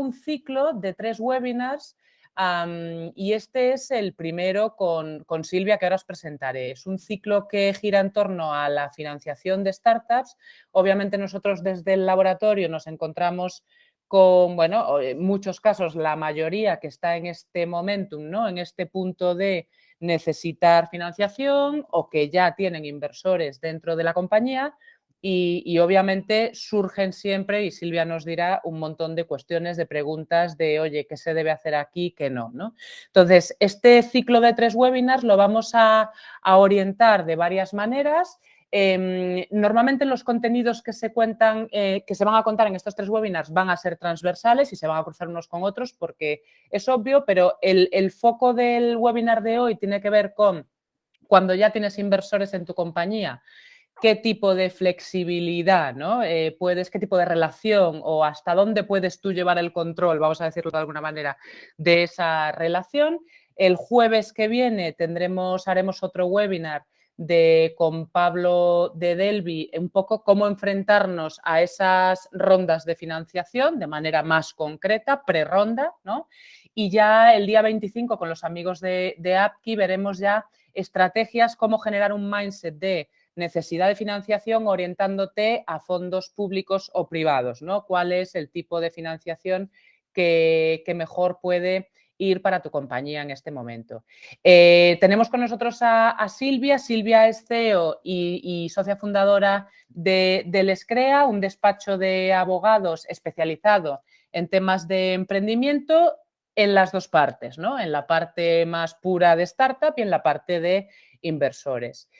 un ciclo de 3 webinars y este es el primero con Silvia, que ahora os presentaré. Es un ciclo que gira en torno a la financiación de startups. Obviamente nosotros desde el laboratorio nos encontramos con, bueno, en muchos casos la mayoría que está en este momentum, ¿no? En este punto de necesitar financiación o que ya tienen inversores dentro de la compañía y obviamente surgen siempre, y Silvia nos dirá, un montón de cuestiones, de preguntas de, oye, ¿qué se debe hacer aquí, qué no, ¿no? Entonces, este ciclo de 3 webinars lo vamos a orientar de varias maneras. Normalmente los contenidos que se cuentan, que se van a contar en estos 3 webinars van a ser transversales y se van a cruzar unos con otros porque es obvio, pero el foco del webinar de hoy tiene que ver con cuando ya tienes inversores en tu compañía, qué tipo de flexibilidad, ¿no? Qué tipo de relación o hasta dónde puedes tú llevar el control, vamos a decirlo de alguna manera, de esa relación. El jueves que viene haremos otro webinar con Pablo de Delvi, un poco cómo enfrentarnos a esas rondas de financiación de manera más concreta, pre-ronda, ¿no? Y ya el día 25 con los amigos de Apki veremos ya estrategias, cómo generar un mindset de necesidad de financiación orientándote a fondos públicos o privados, ¿no? ¿Cuál es el tipo de financiación que mejor puede ir para tu compañía en este momento? Tenemos con nosotros a Silvia. Silvia es CEO y socia fundadora del Escrea, un despacho de abogados especializado en temas de emprendimiento en las dos partes, ¿no? En la parte más pura de startup y en la parte de inversores.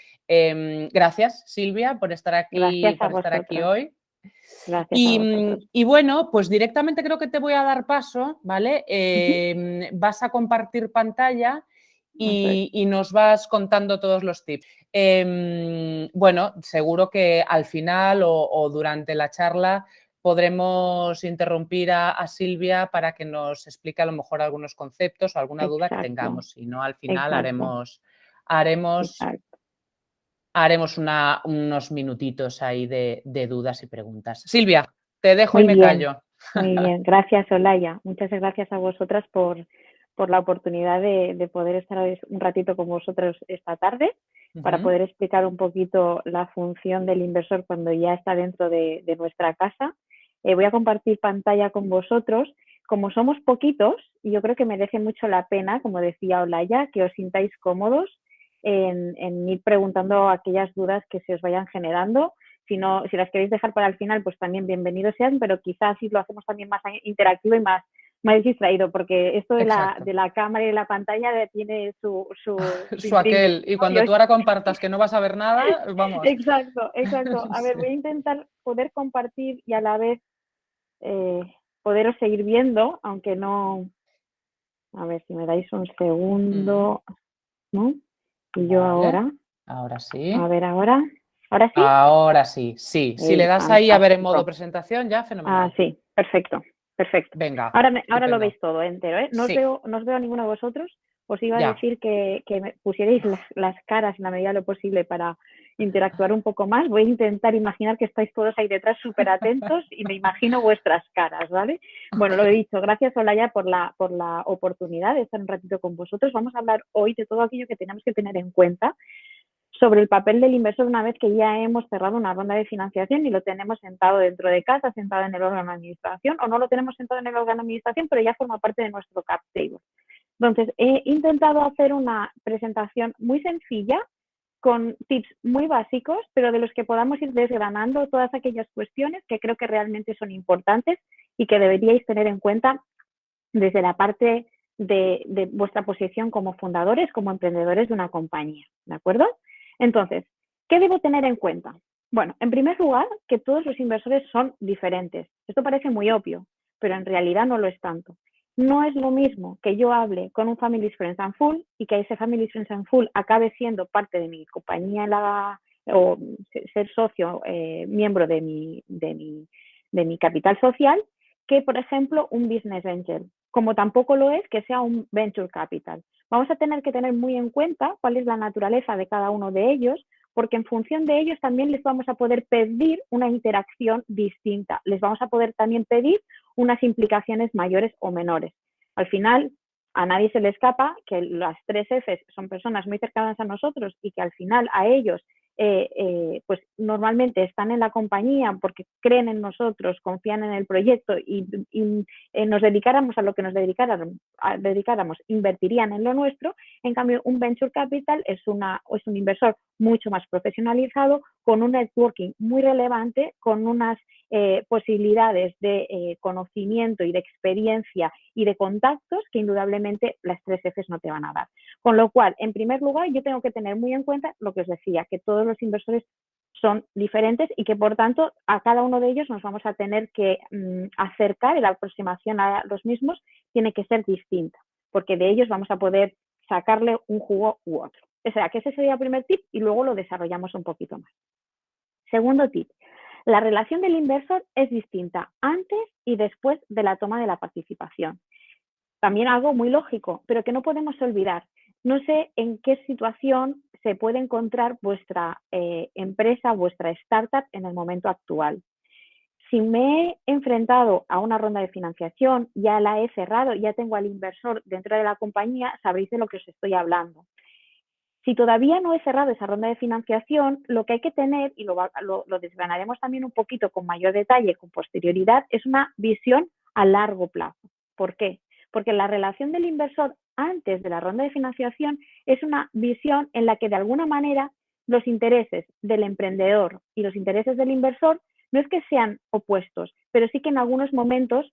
Gracias, Silvia, por estar aquí, hoy. Gracias a vosotros. Y bueno, pues directamente creo que te voy a dar paso, ¿vale? Vas a compartir pantalla y nos vas contando todos los tips. Bueno, seguro que al final o durante la charla podremos interrumpir a Silvia para que nos explique a lo mejor algunos conceptos o alguna duda que tengamos. Si no, al final haremos unos minutitos ahí de dudas y preguntas. Silvia, te dejo y me callo. Muy bien, gracias Olaya. Muchas gracias a vosotras por la oportunidad de poder estar un ratito con vosotros esta tarde para poder explicar un poquito la función del inversor cuando ya está dentro de nuestra casa. Voy a compartir pantalla con vosotros. Como somos poquitos, yo creo que merece mucho la pena, como decía Olaya, que os sintáis cómodos en ir preguntando aquellas dudas que se os vayan generando. Si las queréis dejar para el final, pues también bienvenidos sean, pero quizás si lo hacemos también más interactivo y más distraído, porque esto de la cámara y de la pantalla tiene su aquel. Y cuando tú ahora compartas que no vas a ver nada, vamos. Exacto. A ver, voy a intentar poder compartir y a la vez poderos seguir viendo, aunque no... A ver, si me dais un segundo, ¿no? Y yo ahora sí. A ver, ¿ahora? ¿Ahora sí? Ahora sí, sí. Si le das ahí a ver en modo presentación, ya fenomenal. Sí, perfecto. Venga. Ahora lo veis todo entero, ¿eh? No os veo a ninguno de vosotros. Os iba a decir que me pusierais las caras en la medida de lo posible para interactuar un poco más. Voy a intentar imaginar que estáis todos ahí detrás súper atentos y me imagino vuestras caras, ¿vale? Bueno, lo he dicho, gracias Olaya por la oportunidad de estar un ratito con vosotros. Vamos a hablar hoy de todo aquello que tenemos que tener en cuenta sobre el papel del inversor una vez que ya hemos cerrado una ronda de financiación y lo tenemos sentado dentro de casa, sentado en el órgano de administración, o no lo tenemos sentado en el órgano de administración, pero ya forma parte de nuestro cap table. Entonces, he intentado hacer una presentación muy sencilla, con tips muy básicos, pero de los que podamos ir desgranando todas aquellas cuestiones que creo que realmente son importantes y que deberíais tener en cuenta desde la parte de vuestra posición como fundadores, como emprendedores de una compañía, ¿de acuerdo? Entonces, ¿qué debo tener en cuenta? Bueno, en primer lugar, que todos los inversores son diferentes. Esto parece muy obvio, pero en realidad no lo es tanto. No es lo mismo que yo hable con un Family Friends and Full y que ese Family Friends and Full acabe siendo parte de mi compañía o ser socio, miembro de mi capital social, que, por ejemplo, un Business Angel, como tampoco lo es que sea un Venture Capital. Vamos a tener que tener muy en cuenta cuál es la naturaleza de cada uno de ellos, porque en función de ellos también les vamos a poder pedir una interacción distinta, les vamos a poder también pedir unas implicaciones mayores o menores. Al final, a nadie se le escapa que las 3 Fs son personas muy cercanas a nosotros y que al final a ellos pues normalmente están en la compañía porque creen en nosotros, confían en el proyecto y nos dedicáramos a lo que nos dedicáramos, invertirían en lo nuestro. En cambio, un venture capital es un inversor mucho más profesionalizado, con un networking muy relevante, con unas posibilidades de conocimiento y de experiencia y de contactos que indudablemente las 3 Fs no te van a dar. Con lo cual, en primer lugar, yo tengo que tener muy en cuenta lo que os decía, que todos los inversores son diferentes y que, por tanto, a cada uno de ellos nos vamos a tener que acercar y la aproximación a los mismos tiene que ser distinta, porque de ellos vamos a poder sacarle un jugo u otro. O sea, que ese sería el primer tip y luego lo desarrollamos un poquito más. Segundo tip. La relación del inversor es distinta antes y después de la toma de la participación. También algo muy lógico, pero que no podemos olvidar. No sé en qué situación se puede encontrar vuestra empresa, vuestra startup en el momento actual. Si me he enfrentado a una ronda de financiación, ya la he cerrado, ya tengo al inversor dentro de la compañía, sabréis de lo que os estoy hablando. Si todavía no he cerrado esa ronda de financiación, lo que hay que tener, y lo desgranaremos también un poquito con mayor detalle, con posterioridad, es una visión a largo plazo. ¿Por qué? Porque la relación del inversor antes de la ronda de financiación es una visión en la que de alguna manera los intereses del emprendedor y los intereses del inversor no es que sean opuestos, pero sí que en algunos momentos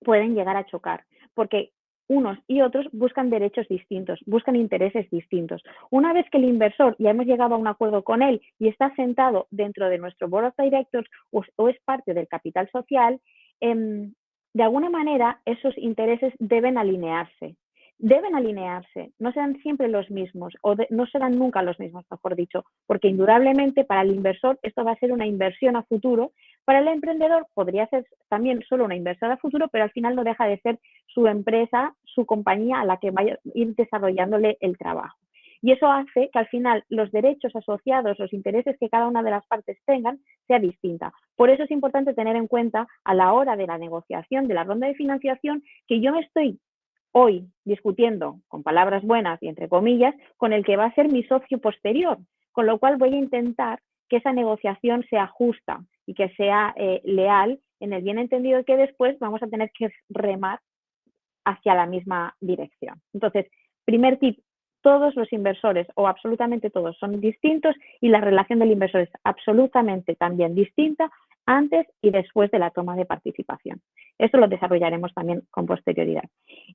pueden llegar a chocar, porque unos y otros buscan derechos distintos, buscan intereses distintos. Una vez que el inversor ya hemos llegado a un acuerdo con él y está sentado dentro de nuestro Board of Directors o es parte del capital social, de alguna manera esos intereses deben alinearse. No serán siempre los mismos o no serán nunca los mismos, mejor dicho, porque indudablemente para el inversor esto va a ser una inversión a futuro. Para el emprendedor podría ser también solo una inversión a futuro, pero al final no deja de ser su empresa, su compañía a la que va a ir desarrollándole el trabajo. Y eso hace que al final los derechos asociados, los intereses que cada una de las partes tengan, sea distinta. Por eso es importante tener en cuenta a la hora de la negociación de la ronda de financiación que yo me estoy hoy discutiendo, con palabras buenas y entre comillas, con el que va a ser mi socio posterior, con lo cual voy a intentar que esa negociación sea justa y que sea leal, en el bien entendido que después vamos a tener que remar hacia la misma dirección. Entonces, primer tip, todos los inversores o absolutamente todos son distintos y la relación del inversor es absolutamente también distinta antes y después de la toma de participación. Esto lo desarrollaremos también con posterioridad.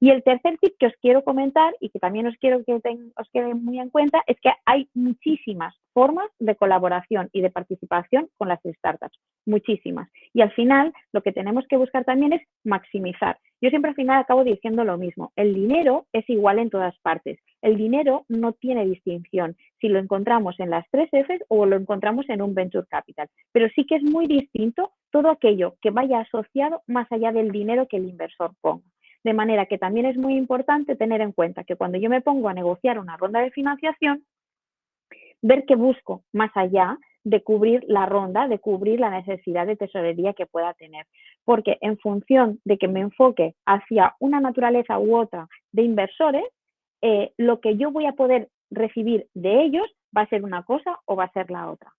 Y el tercer tip que os quiero comentar y que también os quiero que os quede muy en cuenta es que hay muchísimas formas de colaboración y de participación con las startups, muchísimas. Y al final lo que tenemos que buscar también es maximizar. Yo siempre al final acabo diciendo lo mismo, el dinero es igual en todas partes, el dinero no tiene distinción si lo encontramos en las 3 Fs o lo encontramos en un venture capital, pero sí que es muy distinto todo aquello que vaya asociado más allá del dinero que el inversor ponga. De manera que también es muy importante tener en cuenta que cuando yo me pongo a negociar una ronda de financiación, ver qué busco más allá de cubrir la ronda, de cubrir la necesidad de tesorería que pueda tener. Porque en función de que me enfoque hacia una naturaleza u otra de inversores, lo que yo voy a poder recibir de ellos va a ser una cosa o va a ser la otra.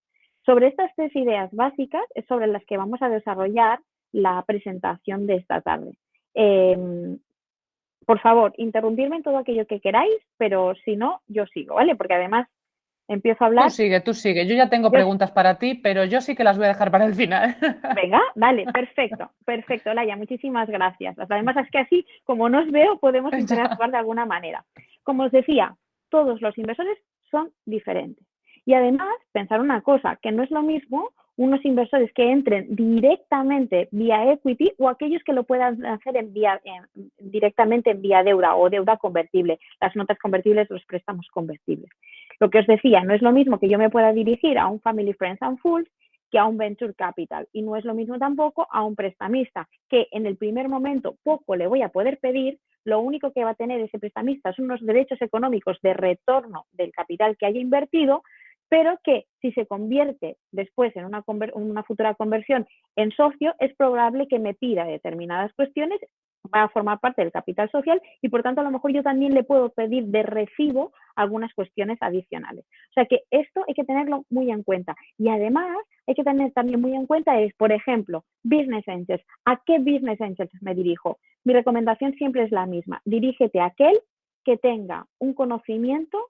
Sobre estas 3 ideas básicas es sobre las que vamos a desarrollar la presentación de esta tarde. Por favor, interrumpirme en todo aquello que queráis, pero si no, yo sigo, ¿vale? Porque además empiezo a hablar. Tú sigue. Yo ya tengo preguntas para ti, pero yo sí que las voy a dejar para el final. Venga, vale, perfecto, Laia, muchísimas gracias. Además es que así, como nos veo, podemos interactuar de alguna manera. Como os decía, todos los inversores son diferentes. Y además, pensar una cosa, que no es lo mismo unos inversores que entren directamente vía equity o aquellos que lo puedan hacer directamente en vía deuda o deuda convertible, las notas convertibles, los préstamos convertibles. Lo que os decía, no es lo mismo que yo me pueda dirigir a un Family, Friends and Fools que a un venture capital y no es lo mismo tampoco a un prestamista que en el primer momento poco le voy a poder pedir, lo único que va a tener ese prestamista son unos derechos económicos de retorno del capital que haya invertido, pero que si se convierte después en una futura conversión en socio, es probable que me pida determinadas cuestiones, va a formar parte del capital social y por tanto a lo mejor yo también le puedo pedir de recibo algunas cuestiones adicionales. O sea que esto hay que tenerlo muy en cuenta. Y además hay que tener también muy en cuenta es, por ejemplo, Business Angels. ¿A qué Business Angels me dirijo? Mi recomendación siempre es la misma. Dirígete a aquel que tenga un conocimiento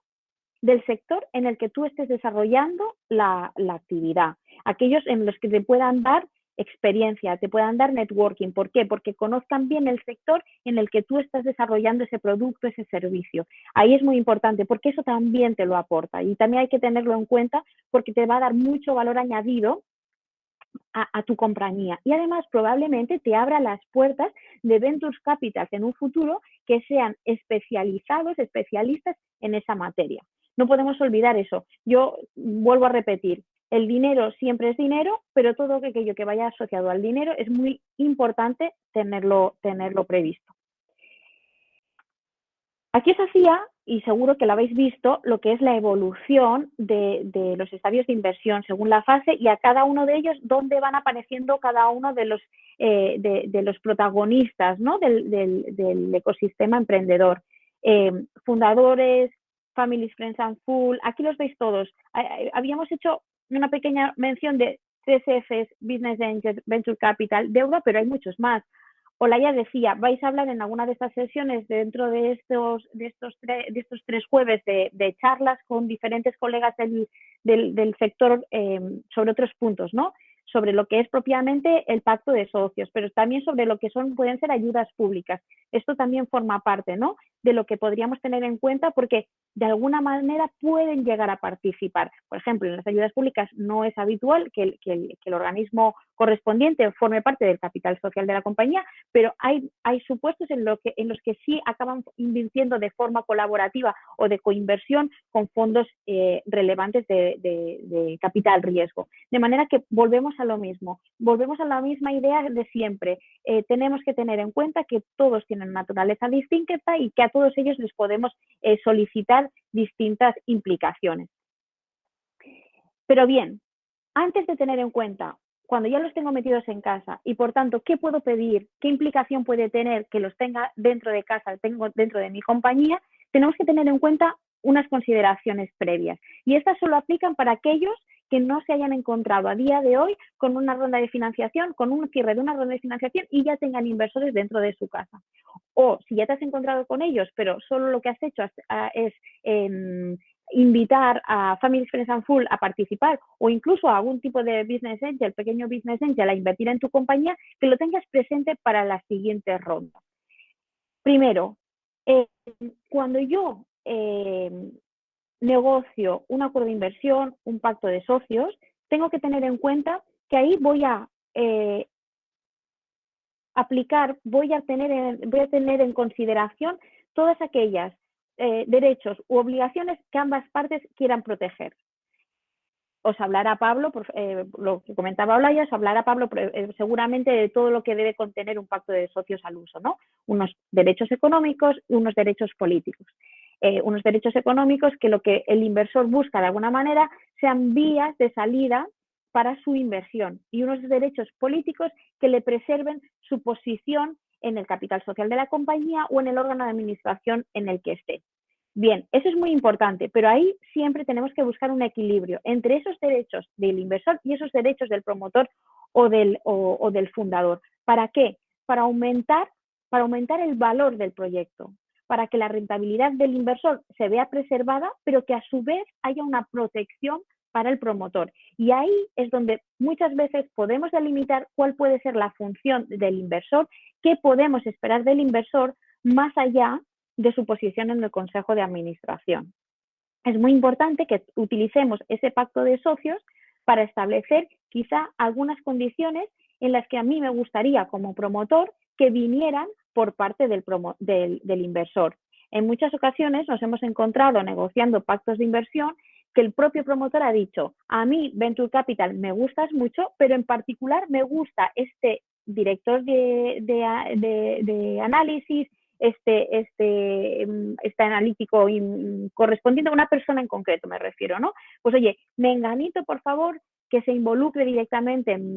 del sector en el que tú estés desarrollando la actividad. Aquellos en los que te puedan dar experiencia, te puedan dar networking. ¿Por qué? Porque conozcan bien el sector en el que tú estás desarrollando ese producto, ese servicio. Ahí es muy importante porque eso también te lo aporta y también hay que tenerlo en cuenta porque te va a dar mucho valor añadido a tu compañía y además probablemente te abra las puertas de Ventures Capital en un futuro que sean especialistas en esa materia. No podemos olvidar eso. Yo vuelvo a repetir, el dinero siempre es dinero, pero todo aquello que vaya asociado al dinero es muy importante tenerlo previsto. Aquí os hacía, y seguro que lo habéis visto, lo que es la evolución de los estadios de inversión según la fase y a cada uno de ellos dónde van apareciendo cada uno de los protagonistas, ¿no? del ecosistema emprendedor. Fundadores, Families, Friends and Full, aquí los veis todos. Habíamos hecho una pequeña mención de CSFs, Business Angels, Venture Capital, deuda, pero hay muchos más. Olaya decía, vais a hablar en alguna de estas sesiones dentro de estos 3 jueves de charlas con diferentes colegas del sector sobre otros puntos, ¿no? Sobre lo que es propiamente el pacto de socios, pero también sobre lo que pueden ser ayudas públicas. Esto también forma parte, ¿no? De lo que podríamos tener en cuenta porque de alguna manera pueden llegar a participar. Por ejemplo, en las ayudas públicas no es habitual que el organismo correspondiente forme parte del capital social de la compañía, pero hay supuestos en los que sí acaban invirtiendo de forma colaborativa o de coinversión con fondos relevantes de capital riesgo. De manera que volvemos a lo mismo, volvemos a la misma idea de siempre. Tenemos que tener en cuenta que todos tienen naturaleza distinta y que a todos ellos les podemos solicitar distintas implicaciones. Pero bien, antes de tener en cuenta, cuando ya los tengo metidos en casa y por tanto, ¿qué puedo pedir? ¿Qué implicación puede tener que los tenga dentro de casa, tengo dentro de mi compañía? Tenemos que tener en cuenta unas consideraciones previas. Y estas solo aplican para aquellos que no se hayan encontrado a día de hoy con una ronda de financiación, con un cierre de una ronda de financiación y ya tengan inversores dentro de su casa. O si ya te has encontrado con ellos, pero solo lo que has hecho es invitar a Families, Friends and Full a participar o incluso a algún tipo de Business Angel, pequeño Business Angel a invertir en tu compañía, que lo tengas presente para las siguientes rondas. Primero, cuando yo negocio un acuerdo de inversión, un pacto de socios, tengo que tener en cuenta que ahí voy a voy a tener en consideración todas aquellas derechos u obligaciones que ambas partes quieran proteger. Os hablará Pablo, lo que comentaba Olaya, os hablará Pablo seguramente de todo lo que debe contener un pacto de socios al uso, ¿no? Unos derechos económicos y unos derechos políticos. Unos derechos económicos que lo que el inversor busca de alguna manera sean vías de salida para su inversión y unos derechos políticos que le preserven su posición en el capital social de la compañía o en el órgano de administración en el que esté. Bien, eso es muy importante, pero ahí siempre tenemos que buscar un equilibrio entre esos derechos del inversor y esos derechos del promotor o del fundador. ¿Para qué? Para aumentar el valor del proyecto, para que la rentabilidad del inversor se vea preservada, pero que a su vez haya una protección para el promotor. Y ahí es donde muchas veces podemos delimitar cuál puede ser la función del inversor, qué podemos esperar del inversor más allá de su posición en el Consejo de Administración. Es muy importante que utilicemos ese pacto de socios para establecer quizá algunas condiciones en las que a mí me gustaría como promotor que vinieran por parte del inversor. En muchas ocasiones nos hemos encontrado negociando pactos de inversión que el propio promotor ha dicho, a mí Venture Capital me gustas mucho, pero en particular me gusta este director de análisis, este analítico correspondiente a una persona en concreto, me refiero, ¿no? Pues oye, menganito, por favor, que se involucre directamente en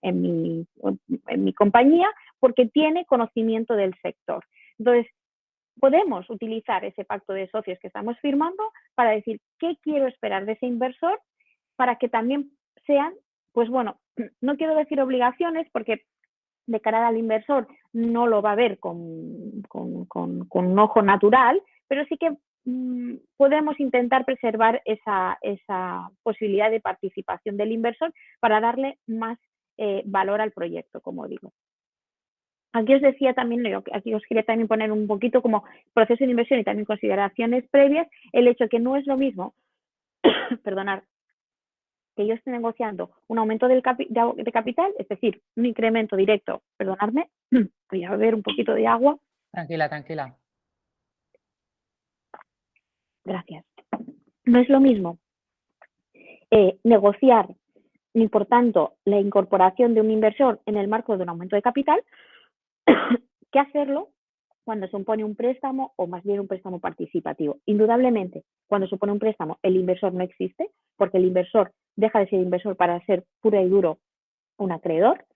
mi compañía porque tiene conocimiento del sector. Entonces, podemos utilizar ese pacto de socios que estamos firmando para decir qué quiero esperar de ese inversor para que también sean, pues bueno, no quiero decir obligaciones porque de cara al inversor no lo va a ver con un ojo natural, pero sí que podemos intentar preservar esa posibilidad de participación del inversor para darle más valor al proyecto, como digo. Aquí os decía también, aquí os quería también poner un poquito como proceso de inversión y también consideraciones previas, el hecho que no es lo mismo, perdonad, que yo esté negociando un aumento de capital, es decir, un incremento directo, perdonadme, voy a beber un poquito de agua. Tranquila, tranquila. Gracias. No es lo mismo negociar ni por tanto la incorporación de un inversor en el marco de un aumento de capital que hacerlo cuando supone un préstamo o más bien un préstamo participativo. Indudablemente, cuando supone un préstamo, el inversor no existe porque el inversor deja de ser inversor para ser puro y duro un acreedor.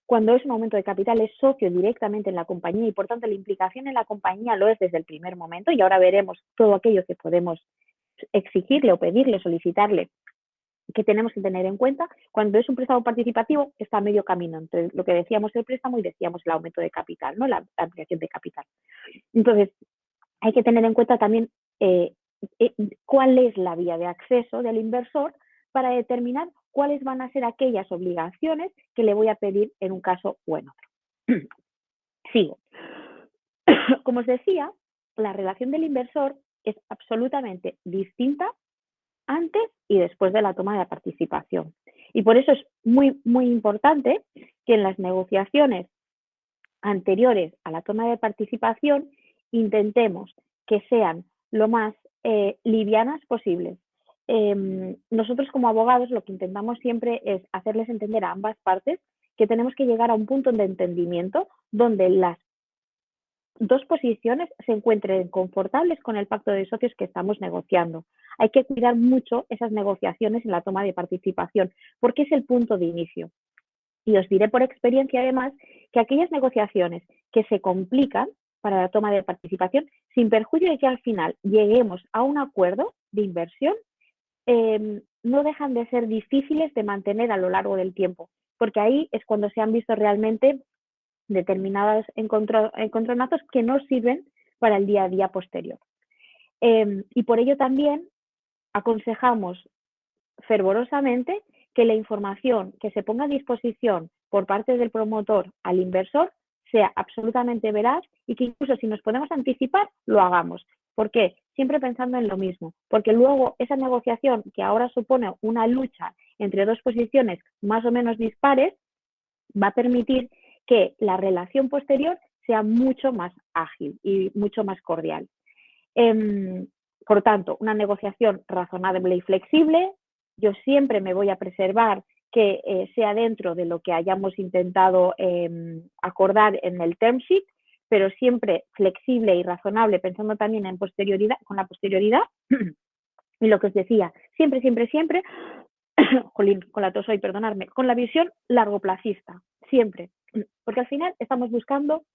Cuando es un aumento de capital es socio directamente en la compañía y por tanto la implicación en la compañía lo es desde el primer momento y ahora veremos todo aquello que podemos exigirle o pedirle, solicitarle, que tenemos que tener en cuenta. Cuando es un préstamo participativo está a medio camino entre lo que decíamos el préstamo y decíamos el aumento de capital, ¿no? La ampliación de capital. Entonces, hay que tener en cuenta también cuál es la vía de acceso del inversor para determinar cuáles van a ser aquellas obligaciones que le voy a pedir en un caso o en otro. Sigo. Como os decía, la relación del inversor es absolutamente distinta antes y después de la toma de la participación. Y por eso es muy, muy importante que en las negociaciones anteriores a la toma de participación intentemos que sean lo más livianas posibles. Nosotros como abogados lo que intentamos siempre es hacerles entender a ambas partes que tenemos que llegar a un punto de entendimiento donde las dos posiciones se encuentren confortables con el pacto de socios que estamos negociando. Hay que cuidar mucho esas negociaciones en la toma de participación, porque es el punto de inicio. Y os diré por experiencia, además, que aquellas negociaciones que se complican para la toma de participación, sin perjuicio de que al final lleguemos a un acuerdo de inversión, no dejan de ser difíciles de mantener a lo largo del tiempo, porque ahí es cuando se han visto realmente determinados encontronazos que no sirven para el día a día posterior. Y por ello también aconsejamos fervorosamente que la información que se ponga a disposición por parte del promotor al inversor sea absolutamente veraz y que incluso si nos podemos anticipar, lo hagamos. ¿Por qué? Siempre pensando en lo mismo, porque luego esa negociación que ahora supone una lucha entre dos posiciones más o menos dispares va a permitir que la relación posterior sea mucho más ágil y mucho más cordial. Por tanto, una negociación razonable y flexible. Yo siempre me voy a preservar que sea dentro de lo que hayamos intentado acordar en el term sheet, pero siempre flexible y razonable, pensando también en posterioridad, con la posterioridad. Y lo que os decía, siempre, siempre, siempre, jolín, con la tos hoy, perdonadme, con la visión largoplacista, siempre. Porque al final estamos buscando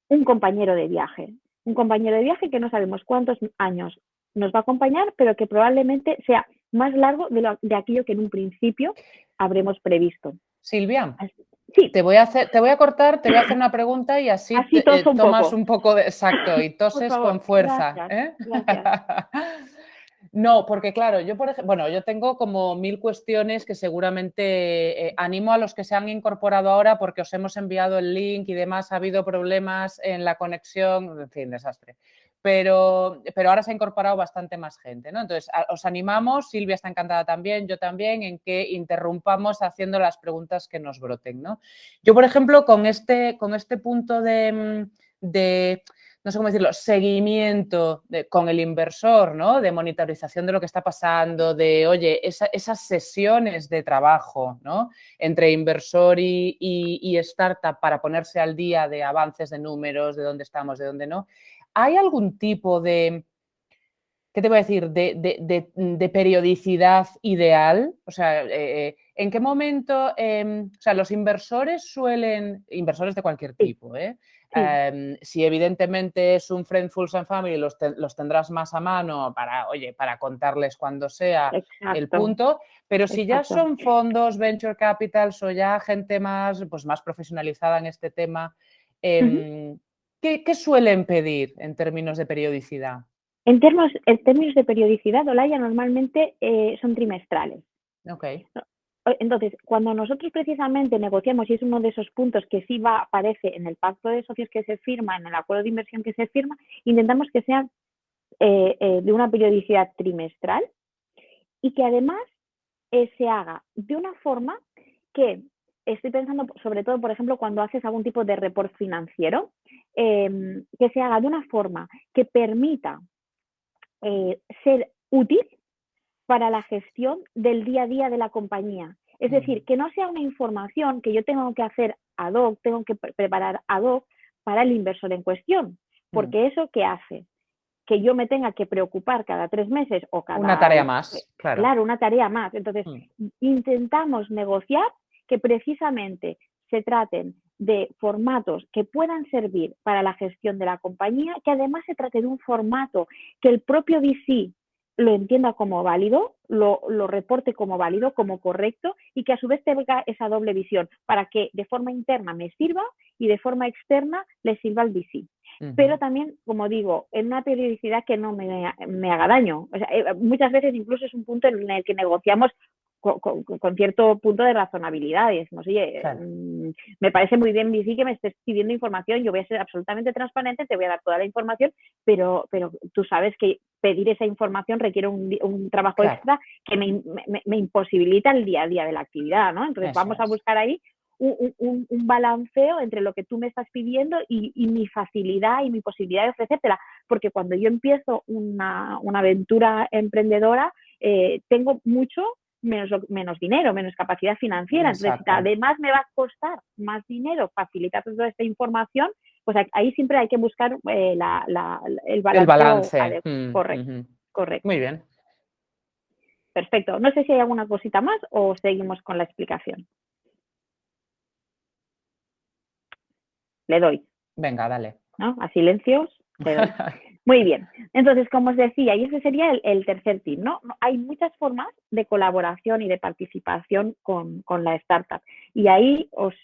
un compañero de viaje que no sabemos cuántos años nos va a acompañar, pero que probablemente sea más largo de aquello que en un principio habremos previsto. Silvia, sí. te voy a cortar, te voy a hacer una pregunta y así tomas un poco de... Exacto, y toses con fuerza. Gracias, gracias. No, porque claro, yo por ejemplo, bueno, yo tengo como 1000 cuestiones que seguramente animo a los que se han incorporado ahora porque os hemos enviado el link y demás, ha habido problemas en la conexión, en fin, desastre. Pero ahora se ha incorporado bastante más gente, ¿no? Entonces, os animamos, Silvia está encantada también, yo también, en que interrumpamos haciendo las preguntas que nos broten, ¿no? Yo, por ejemplo, con este punto de no sé cómo decirlo, seguimiento con el inversor, ¿no? De monitorización de lo que está pasando, de, oye, esas sesiones de trabajo, ¿no? Entre inversor y startup para ponerse al día de avances de números, de dónde estamos, de dónde no. ¿Hay algún tipo de, qué te voy a decir, de periodicidad ideal? O sea, ¿en qué momento, o sea, los inversores suelen, inversores de cualquier tipo, si evidentemente es un Friends and Family, los tendrás más a mano para, oye, para contarles cuando sea el punto, pero si ya son fondos, venture capitals o ya gente más, pues más profesionalizada en este tema, ¿qué suelen pedir en términos de periodicidad? En términos de periodicidad, Olaya, normalmente son trimestrales. Okay. Entonces, cuando nosotros precisamente negociamos, y es uno de esos puntos que sí aparece en el pacto de socios que se firma, en el acuerdo de inversión que se firma, intentamos que sea de una periodicidad trimestral y que además se haga de una forma que, estoy pensando sobre todo, por ejemplo, cuando haces algún tipo de report financiero, que se haga de una forma que permita ser útil para la gestión del día a día de la compañía. Es decir, que no sea una información que yo tengo que hacer ad hoc, tengo que preparar ad hoc para el inversor en cuestión, porque eso ¿qué hace? Que yo me tenga que preocupar cada 3 meses o cada... Una tarea más, claro. Claro, una tarea más. Entonces, intentamos negociar que precisamente se traten de formatos que puedan servir para la gestión de la compañía, que además se trate de un formato que el propio VC lo entienda como válido, lo reporte como válido, como correcto, y que a su vez tenga esa doble visión para que de forma interna me sirva y de forma externa le sirva al VC. Pero también, como digo, en una periodicidad que no me haga daño. O sea, muchas veces incluso es un punto en el que negociamos con cierto punto de razonabilidad y decimos, oye, claro, me parece muy bien, Vici, que me estés pidiendo información, yo voy a ser absolutamente transparente, te voy a dar toda la información, pero tú sabes que pedir esa información requiere un trabajo extra que me imposibilita el día a día de la actividad, ¿no? Entonces vamos a buscar ahí un balanceo entre lo que tú me estás pidiendo y mi facilidad y mi posibilidad de ofrecértela, porque cuando yo empiezo una aventura emprendedora, tengo mucho menos dinero, menos capacidad financiera. Entonces, además me va a costar más dinero facilitar toda esta información, pues ahí siempre hay que buscar el balance. Correcto. Muy bien. Perfecto. No sé si hay alguna cosita más o seguimos con la explicación. Le doy. Venga, dale. ¿No? A silencios, le doy. Muy bien. Entonces, como os decía, y ese sería el tercer tip, ¿no? Hay muchas formas de colaboración y de participación con la startup. Y ahí os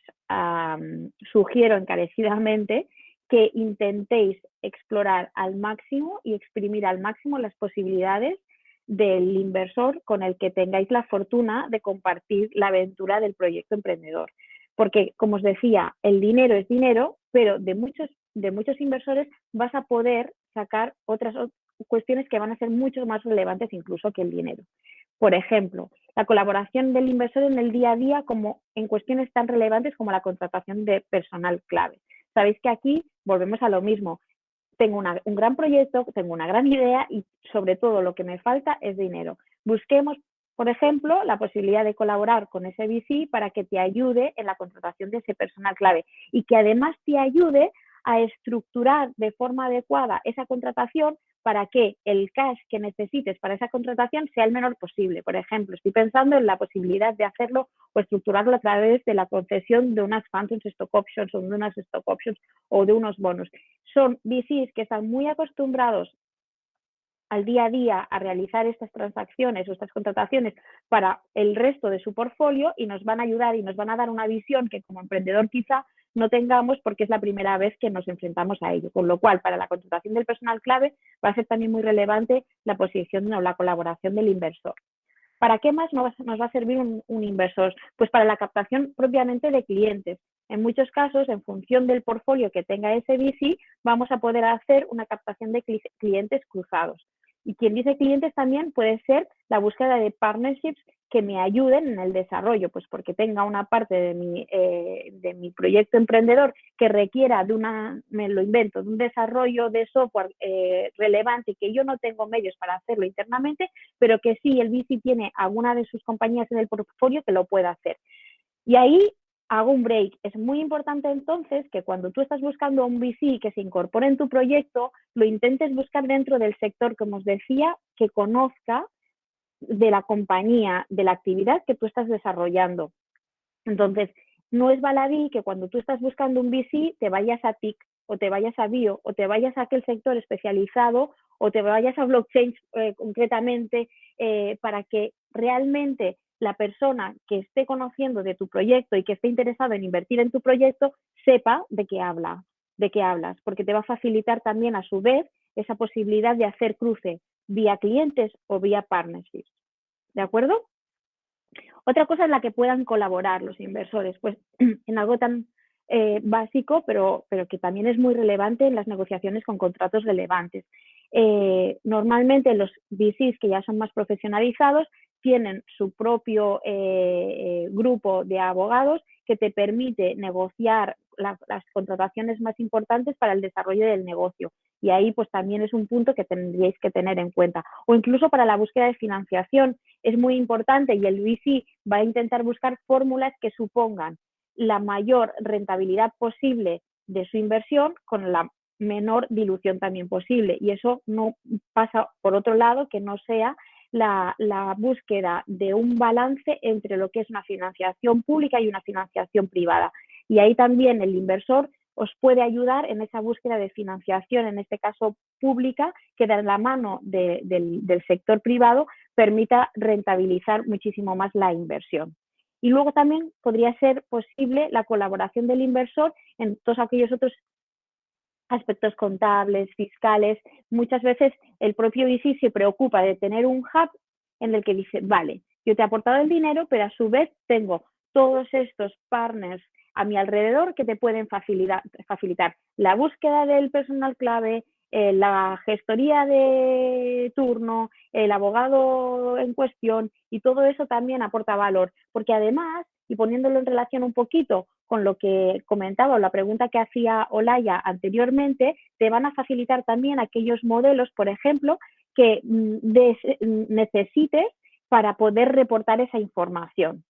sugiero encarecidamente que intentéis explorar al máximo y exprimir al máximo las posibilidades del inversor con el que tengáis la fortuna de compartir la aventura del proyecto emprendedor. Porque, como os decía, el dinero es dinero, pero de muchos inversores vas a poder sacar otras cuestiones que van a ser mucho más relevantes incluso que el dinero. Por ejemplo, la colaboración del inversor en el día a día como en cuestiones tan relevantes como la contratación de personal clave. Sabéis que aquí volvemos a lo mismo. Tengo un gran proyecto, tengo una gran idea y sobre todo lo que me falta es dinero. Busquemos, por ejemplo, la posibilidad de colaborar con ese VC para que te ayude en la contratación de ese personal clave y que además te ayude a estructurar de forma adecuada esa contratación para que el cash que necesites para esa contratación sea el menor posible. Por ejemplo, estoy pensando en la posibilidad de hacerlo o estructurarlo a través de la concesión de unas phantom stock options o de unas stock options o de unos bonos. Son VCs que están muy acostumbrados al día a día a realizar estas transacciones o estas contrataciones para el resto de su portfolio y nos van a ayudar y nos van a dar una visión que como emprendedor quizá no tengamos porque es la primera vez que nos enfrentamos a ello. Con lo cual, para la contratación del personal clave va a ser también muy relevante la posición o la colaboración del inversor. ¿Para qué más nos va a servir un inversor? Pues para la captación propiamente de clientes. En muchos casos, en función del portfolio que tenga ese VC, vamos a poder hacer una captación de clientes cruzados. Y quien dice clientes también puede ser la búsqueda de partnerships que me ayuden en el desarrollo, pues porque tenga una parte de mi proyecto emprendedor que requiera de me lo invento, de un desarrollo de software relevante, que yo no tengo medios para hacerlo internamente, pero que sí el VC tiene alguna de sus compañías en el portfolio que lo pueda hacer. Y ahí hago un break. Es muy importante entonces que cuando tú estás buscando un VC que se incorpore en tu proyecto, lo intentes buscar dentro del sector, como os decía, que conozca de la compañía, de la actividad que tú estás desarrollando. Entonces, no es baladí que cuando tú estás buscando un VC te vayas a TIC o te vayas a bio o te vayas a aquel sector especializado o te vayas a blockchain concretamente para que realmente la persona que esté conociendo de tu proyecto y que esté interesado en invertir en tu proyecto sepa de qué hablas, porque te va a facilitar también a su vez esa posibilidad de hacer cruce vía clientes o vía partnerships. ¿De acuerdo? Otra cosa en la que puedan colaborar los inversores, pues en algo tan básico, pero que también es muy relevante en las negociaciones con contratos relevantes. Normalmente los VCs que ya son más profesionalizados tienen su propio grupo de abogados que te permite negociar las contrataciones más importantes para el desarrollo del negocio. Y ahí pues también es un punto que tendríais que tener en cuenta. O incluso para la búsqueda de financiación es muy importante y el VC va a intentar buscar fórmulas que supongan la mayor rentabilidad posible de su inversión con la menor dilución también posible. Y eso no pasa, por otro lado, que no sea la búsqueda de un balance entre lo que es una financiación pública y una financiación privada. Y ahí también el inversor os puede ayudar en esa búsqueda de financiación, en este caso pública, que de la mano del sector privado permita rentabilizar muchísimo más la inversión. Y luego también podría ser posible la colaboración del inversor en todos aquellos otros aspectos contables, fiscales. Muchas veces el propio VC se preocupa de tener un hub en el que dice, vale, yo te he aportado el dinero, pero a su vez tengo todos estos partners a mi alrededor que te pueden facilitar la búsqueda del personal clave, la gestoría de turno, el abogado en cuestión, y todo eso también aporta valor, porque además, y poniéndolo en relación un poquito con lo que comentaba o la pregunta que hacía Olaya anteriormente, te van a facilitar también aquellos modelos, por ejemplo, que necesites para poder reportar esa información.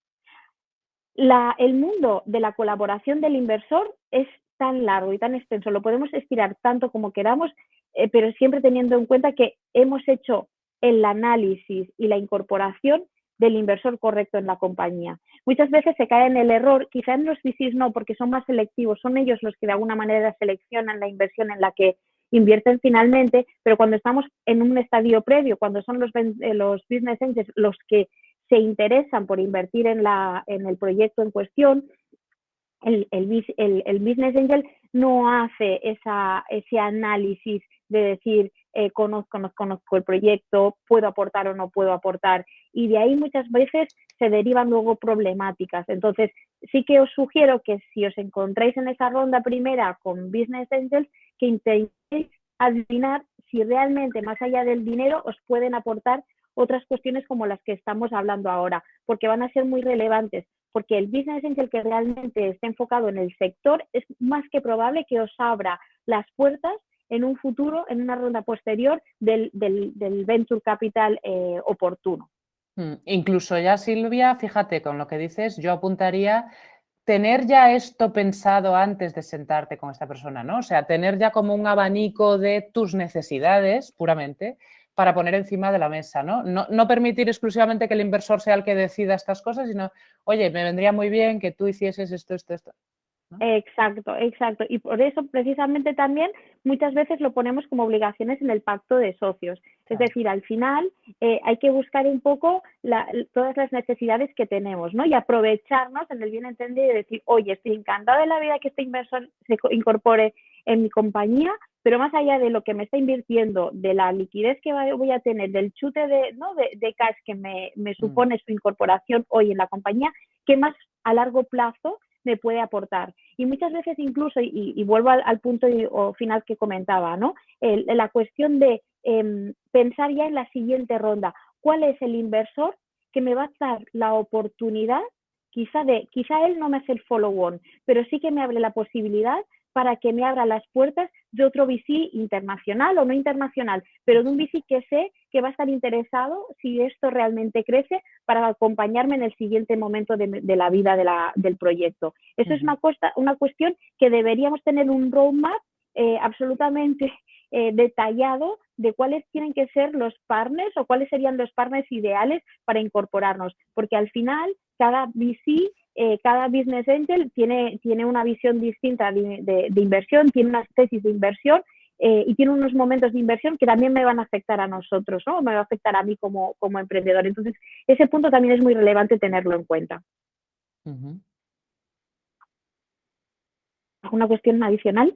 El mundo de la colaboración del inversor es tan largo y tan extenso, lo podemos estirar tanto como queramos, pero siempre teniendo en cuenta que hemos hecho el análisis y la incorporación del inversor correcto en la compañía. Muchas veces se cae en el error, quizá en los VCs no, porque son más selectivos, son ellos los que de alguna manera seleccionan la inversión en la que invierten finalmente, pero cuando estamos en un estadio previo, cuando son los business angels los que se interesan por invertir en el proyecto en cuestión, el business angel no hace ese análisis de decir conozco el proyecto, puedo aportar o no puedo aportar, y de ahí muchas veces se derivan luego problemáticas. Entonces sí que os sugiero que si os encontráis en esa ronda primera con business angels, que intentéis adivinar si realmente más allá del dinero os pueden aportar otras cuestiones como las que estamos hablando ahora, porque van a ser muy relevantes, porque el business angel que realmente esté enfocado en el sector es más que probable que os abra las puertas en un futuro, en una ronda posterior del venture capital oportuno. Incluso ya, Silvia, fíjate, con lo que dices, yo apuntaría tener ya esto pensado antes de sentarte con esta persona, ¿no? O sea, tener ya como un abanico de tus necesidades, puramente, para poner encima de la mesa, ¿no? No permitir exclusivamente que el inversor sea el que decida estas cosas, sino, oye, me vendría muy bien que tú hicieses esto, ¿no? Exacto. Y por eso precisamente también muchas veces lo ponemos como obligaciones en el pacto de socios. Claro. Es decir, al final hay que buscar un poco todas las necesidades que tenemos, ¿no? Y aprovecharnos en el bien entendido y decir, oye, estoy encantada de la vida que este inversor se incorpore en mi compañía, pero más allá de lo que me está invirtiendo, de la liquidez que voy a tener, del chute de cash que me supone su incorporación hoy en la compañía, ¿qué más a largo plazo me puede aportar. Y muchas veces incluso, y vuelvo al punto final que comentaba, ¿no? La cuestión de pensar ya en la siguiente ronda. ¿Cuál es el inversor que me va a dar la oportunidad? Quizá él no me hace el follow-on, pero sí que me abre la posibilidad para que me abra las puertas de otro VC internacional o no internacional, pero de un VC que sé que va a estar interesado, si esto realmente crece, para acompañarme en el siguiente momento de la vida del proyecto. Eso es una cuestión que deberíamos tener un roadmap absolutamente detallado de cuáles tienen que ser los partners o cuáles serían los partners ideales para incorporarnos, porque al final cada VC, cada business angel tiene una visión distinta de inversión, tiene unas tesis de inversión y tiene unos momentos de inversión que también me van a afectar a nosotros, ¿no? Me va a afectar a mí como emprendedor. Entonces, ese punto también es muy relevante tenerlo en cuenta. ¿Alguna cuestión adicional?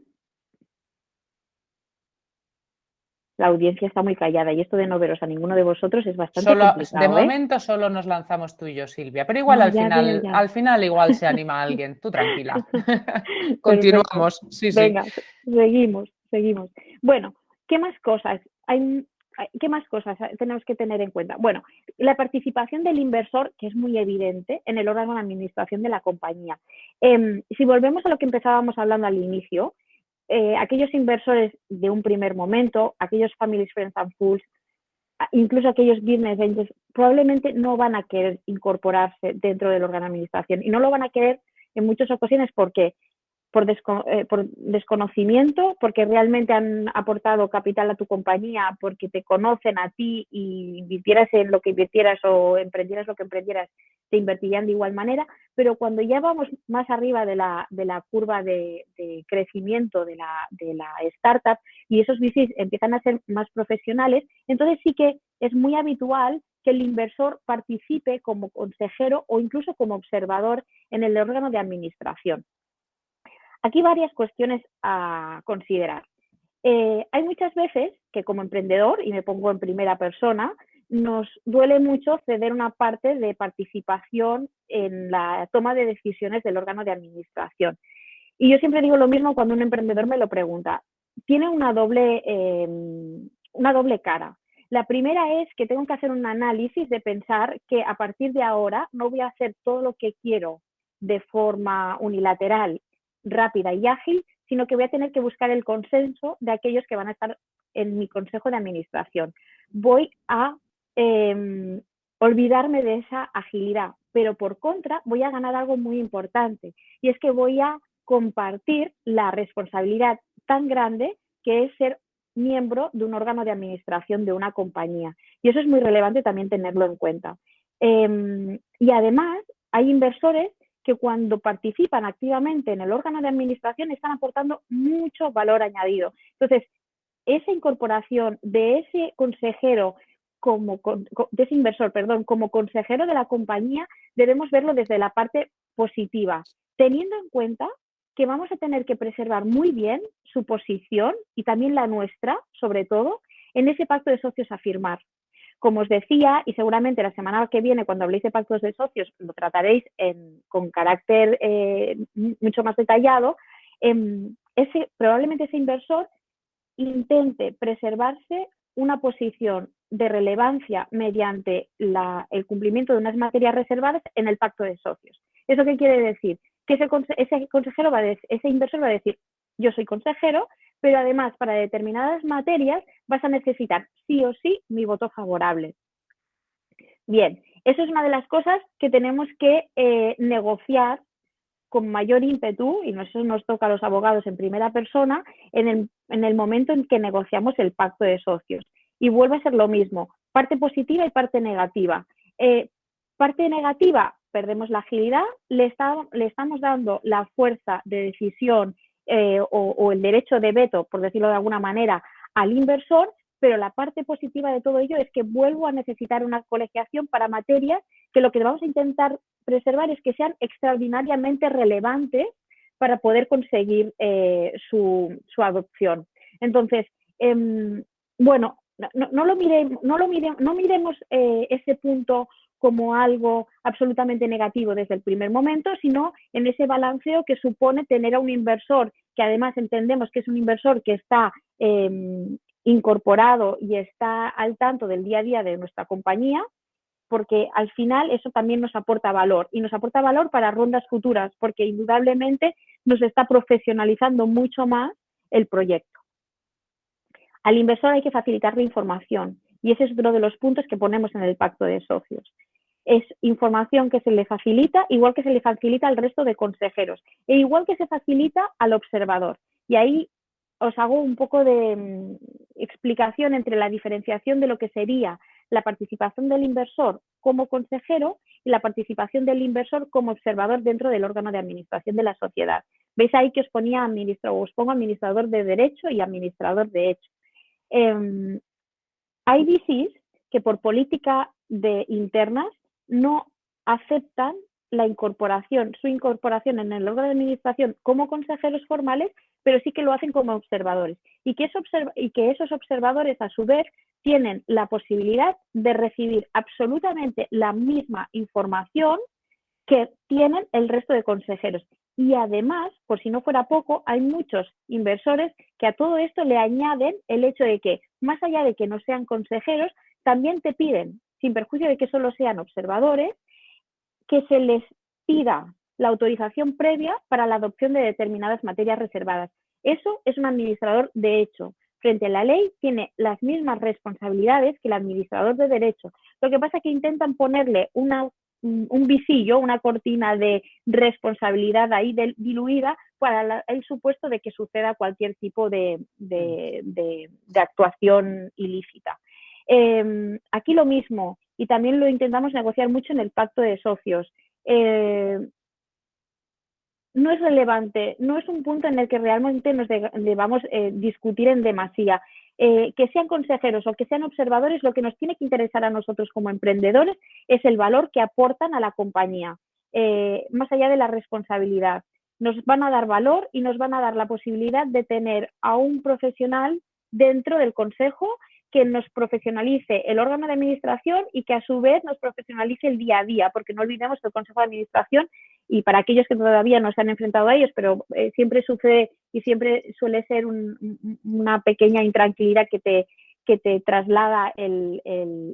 La audiencia está muy callada y esto de no veros a ninguno de vosotros es bastante complicado. De momento solo nos lanzamos tú y yo, Silvia, pero igual al final igual se anima alguien. Tú tranquila. Continuamos. Sí, venga, seguimos. Bueno, ¿qué más cosas tenemos que tener en cuenta? Bueno, la participación del inversor, que es muy evidente en el órgano de administración de la compañía. Si volvemos a lo que empezábamos hablando al inicio, aquellos inversores de un primer momento, aquellos families, friends and fools, incluso aquellos business angels, probablemente no van a querer incorporarse dentro del órgano de administración y no lo van a querer en muchas ocasiones. ¿Por qué? Por desconocimiento, porque realmente han aportado capital a tu compañía, porque te conocen a ti y invirtieras en lo que invirtieras o emprendieras lo que emprendieras, te invertirían de igual manera, pero cuando ya vamos más arriba de la curva de crecimiento de la startup y esos VCs empiezan a ser más profesionales, entonces sí que es muy habitual que el inversor participe como consejero o incluso como observador en el órgano de administración. Aquí varias cuestiones a considerar. Hay muchas veces que como emprendedor, y me pongo en primera persona, nos duele mucho ceder una parte de participación en la toma de decisiones del órgano de administración. Y yo siempre digo lo mismo cuando un emprendedor me lo pregunta. Tiene una doble cara. La primera es que tengo que hacer un análisis de pensar que a partir de ahora no voy a hacer todo lo que quiero de forma unilateral, rápida y ágil, sino que voy a tener que buscar el consenso de aquellos que van a estar en mi consejo de administración. Voy a olvidarme de esa agilidad, pero por contra voy a ganar algo muy importante y es que voy a compartir la responsabilidad tan grande que es ser miembro de un órgano de administración de una compañía. Y eso es muy relevante también tenerlo en cuenta. Y además hay inversores que cuando participan activamente en el órgano de administración están aportando mucho valor añadido. Entonces, esa incorporación de ese consejero, de ese inversor, como consejero de la compañía, debemos verlo desde la parte positiva, teniendo en cuenta que vamos a tener que preservar muy bien su posición y también la nuestra, sobre todo, en ese pacto de socios a firmar. Como os decía, y seguramente la semana que viene, cuando habléis de pactos de socios, lo trataréis con carácter mucho más detallado, probablemente ese inversor intente preservarse una posición de relevancia mediante el cumplimiento de unas materias reservadas en el pacto de socios. ¿Eso qué quiere decir? Que ese inversor va a decir, yo soy consejero, pero además para determinadas materias vas a necesitar sí o sí mi voto favorable. Bien, eso es una de las cosas que tenemos que negociar con mayor ímpetu, y eso nos toca a los abogados en primera persona, en el momento en que negociamos el pacto de socios. Y vuelve a ser lo mismo, parte positiva y parte negativa. Parte negativa, perdemos la agilidad, le estamos dando la fuerza de decisión o el derecho de veto, por decirlo de alguna manera, al inversor, pero la parte positiva de todo ello es que vuelvo a necesitar una colegiación para materias que lo que vamos a intentar preservar es que sean extraordinariamente relevantes para poder conseguir su adopción. Entonces, bueno, no miremos ese punto como algo absolutamente negativo desde el primer momento, sino en ese balanceo que supone tener a un inversor que además entendemos que es un inversor que está incorporado y está al tanto del día a día de nuestra compañía, porque al final eso también nos aporta valor y nos aporta valor para rondas futuras, porque indudablemente nos está profesionalizando mucho más el proyecto. Al inversor hay que facilitarle información y ese es otro de los puntos que ponemos en el pacto de socios. Es información que se le facilita, igual que se le facilita al resto de consejeros e igual que se facilita al observador. Y ahí os hago un poco de explicación entre la diferenciación de lo que sería la participación del inversor como consejero y la participación del inversor como observador dentro del órgano de administración de la sociedad. ¿Veis ahí que os pongo administrador de derecho y administrador de hecho? Hay VCs que por política internas no aceptan su incorporación en el órgano de administración como consejeros formales, pero sí que lo hacen como observadores. Y que esos observadores, a su vez, tienen la posibilidad de recibir absolutamente la misma información que tienen el resto de consejeros. Y además, por si no fuera poco, hay muchos inversores que a todo esto le añaden el hecho de que, más allá de que no sean consejeros, también te piden, sin perjuicio de que solo sean observadores, que se les pida la autorización previa para la adopción de determinadas materias reservadas. Eso es un administrador de hecho. Frente a la ley tiene las mismas responsabilidades que el administrador de derecho. Lo que pasa es que intentan ponerle un visillo, una cortina de responsabilidad ahí diluida para el supuesto de que suceda cualquier tipo de actuación ilícita. Aquí lo mismo, y también lo intentamos negociar mucho en el pacto de socios. No es relevante, no es un punto en el que realmente nos debamos discutir en demasía. Que sean consejeros o que sean observadores, lo que nos tiene que interesar a nosotros como emprendedores es el valor que aportan a la compañía, más allá de la responsabilidad. Nos van a dar valor y nos van a dar la posibilidad de tener a un profesional dentro del consejo que nos profesionalice el órgano de administración y que a su vez nos profesionalice el día a día, porque no olvidemos que el consejo de administración, y para aquellos que todavía no se han enfrentado a ellos, pero siempre sucede y siempre suele ser una pequeña intranquilidad que te traslada el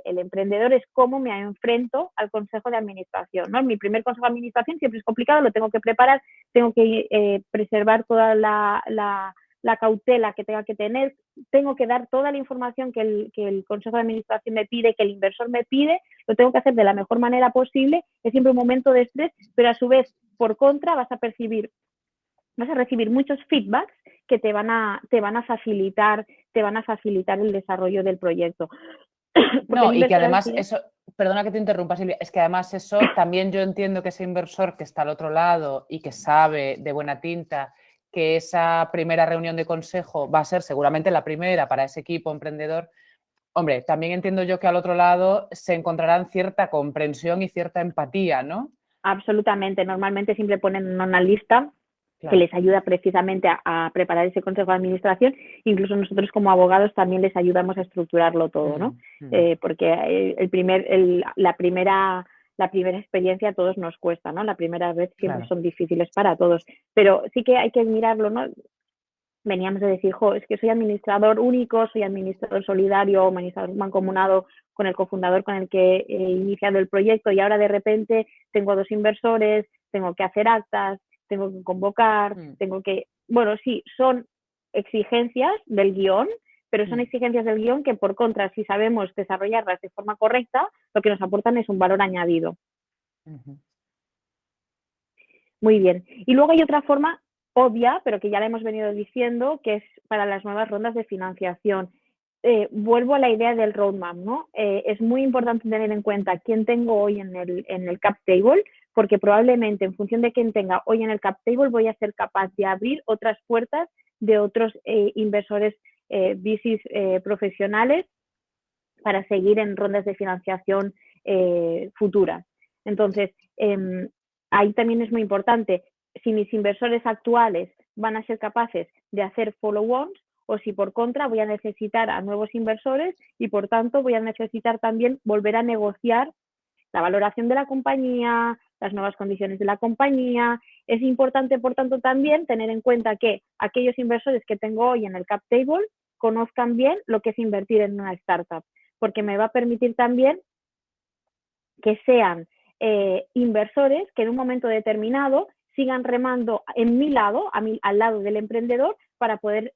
emprendedor, es cómo me enfrento al consejo de administración, ¿no? Mi primer consejo de administración siempre es complicado, lo tengo que preparar, tengo que preservar toda la cautela que tenga que tener, tengo que dar toda la información que el consejo de administración me pide, que el inversor me pide, lo tengo que hacer de la mejor manera posible, es siempre un momento de estrés, pero a su vez, por contra, vas a recibir muchos feedbacks que te van a facilitar el desarrollo del proyecto. No, y que además eso, perdona que te interrumpa, Silvia, es que además eso también yo entiendo que ese inversor que está al otro lado y que sabe de buena tinta que esa primera reunión de consejo va a ser seguramente la primera para ese equipo emprendedor, hombre, también entiendo yo que al otro lado se encontrarán cierta comprensión y cierta empatía, ¿no? Absolutamente, normalmente siempre ponen una lista que les ayuda precisamente a preparar ese consejo de administración. Incluso nosotros como abogados también les ayudamos a estructurarlo todo, ¿no? Porque la primera experiencia a todos nos cuesta, ¿no? La primera vez siempre son difíciles para todos, pero sí que hay que mirarlo, ¿no? Veníamos de decir, es que soy administrador único, soy administrador solidario, administrador mancomunado con el cofundador con el que he iniciado el proyecto y ahora de repente tengo 2 inversores, tengo que hacer actas, tengo que convocar, tengo que... Bueno, sí, son exigencias del guión, pero son exigencias del guión que por contra, si sabemos desarrollarlas de forma correcta, lo que nos aportan es un valor añadido. Muy bien. Y luego hay otra forma obvia, pero que ya la hemos venido diciendo, que es para las nuevas rondas de financiación. Vuelvo a la idea del roadmap, ¿no? Es muy importante tener en cuenta quién tengo hoy en el cap table, porque probablemente en función de quién tenga hoy en el cap table voy a ser capaz de abrir otras puertas de otros inversores VCs profesionales para seguir en rondas de financiación futuras. Entonces, ahí también es muy importante si mis inversores actuales van a ser capaces de hacer follow-ons o si por contra voy a necesitar a nuevos inversores y por tanto voy a necesitar también volver a negociar la valoración de la compañía, las nuevas condiciones de la compañía. Es importante, por tanto, también tener en cuenta que aquellos inversores que tengo hoy en el cap table conozcan bien lo que es invertir en una startup, porque me va a permitir también que sean inversores que en un momento determinado sigan remando en mi lado, al lado del emprendedor, para poder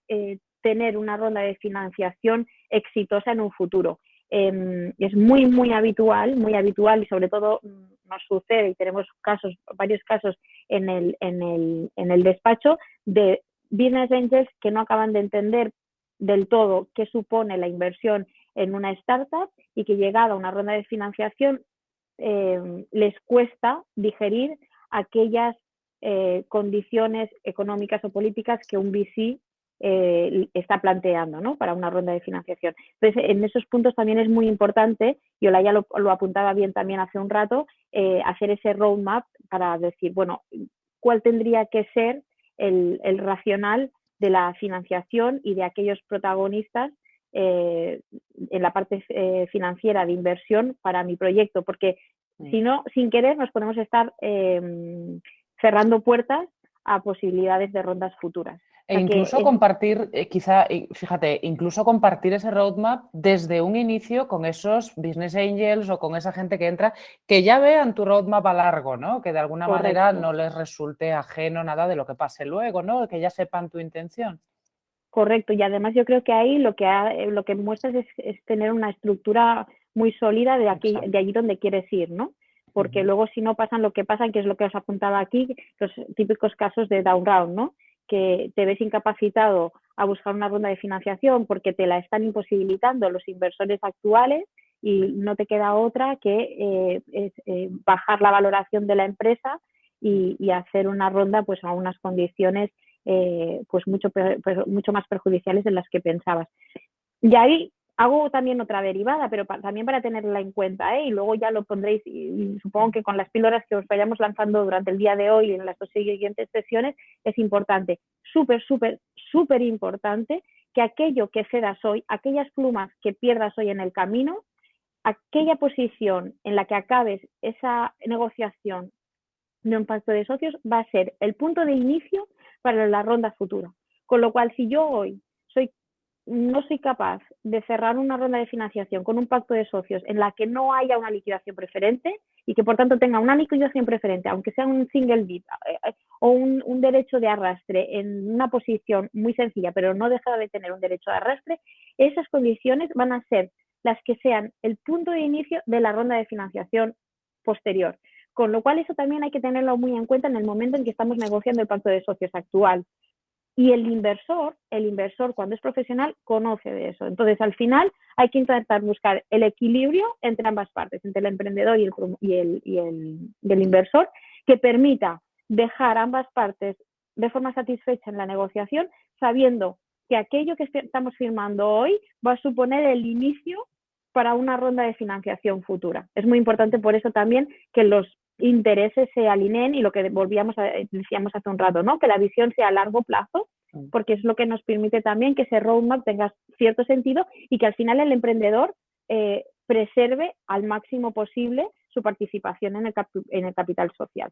tener una ronda de financiación exitosa en un futuro. Es muy habitual y sobre todo nos sucede, y tenemos varios casos en el despacho, de business angels que no acaban de entender del todo qué supone la inversión en una startup y que llegada a una ronda de financiación les cuesta digerir aquellas condiciones económicas o políticas que un VC está planteando, ¿no?, para una ronda de financiación. Entonces, en esos puntos también es muy importante, y Olaya lo apuntaba bien también hace un rato, hacer ese roadmap para decir, bueno, cuál tendría que ser el racional de la financiación y de aquellos protagonistas en la parte financiera de inversión para mi proyecto, porque si no, sin querer, nos podemos estar cerrando puertas a posibilidades de rondas futuras. E incluso compartir, fíjate, incluso compartir ese roadmap desde un inicio con esos business angels o con esa gente que entra, que ya vean tu roadmap a largo, ¿no? Que de alguna manera no les resulte ajeno nada de lo que pase luego, ¿no? Que ya sepan tu intención. Correcto, y además yo creo que ahí lo que muestras es tener una estructura muy sólida de allí donde quieres ir, ¿no? Porque luego si no pasan lo que pasan, que es lo que os apuntaba aquí, los típicos casos de down round, ¿no? Que te ves incapacitado a buscar una ronda de financiación porque te la están imposibilitando los inversores actuales y no te queda otra que bajar la valoración de la empresa y hacer una ronda pues a unas condiciones pues mucho más perjudiciales de las que pensabas. Y ahí hago también otra derivada, pero también para tenerla en cuenta, y luego ya lo pondréis, y supongo que con las píldoras que os vayamos lanzando durante el día de hoy y en las dos siguientes sesiones, es importante, súper importante, que aquello que cedas hoy, aquellas plumas que pierdas hoy en el camino, aquella posición en la que acabes esa negociación de un pacto de socios va a ser el punto de inicio para la ronda futura. Con lo cual, si yo hoy no soy capaz de cerrar una ronda de financiación con un pacto de socios en la que no haya una liquidación preferente y que por tanto tenga una liquidación preferente, aunque sea un single bid o un derecho de arrastre en una posición muy sencilla, pero no deja de tener un derecho de arrastre, esas condiciones van a ser las que sean el punto de inicio de la ronda de financiación posterior. Con lo cual, eso también hay que tenerlo muy en cuenta en el momento en que estamos negociando el pacto de socios actual. Y el inversor, cuando es profesional, conoce de eso. Entonces, al final, hay que intentar buscar el equilibrio entre ambas partes, entre el emprendedor y el inversor, que permita dejar ambas partes de forma satisfecha en la negociación, sabiendo que aquello que estamos firmando hoy va a suponer el inicio para una ronda de financiación futura. Es muy importante por eso también que los intereses se alineen y lo que decíamos hace un rato, ¿no? Que la visión sea a largo plazo, porque es lo que nos permite también que ese roadmap tenga cierto sentido y que al final el emprendedor preserve al máximo posible su participación en el capital social.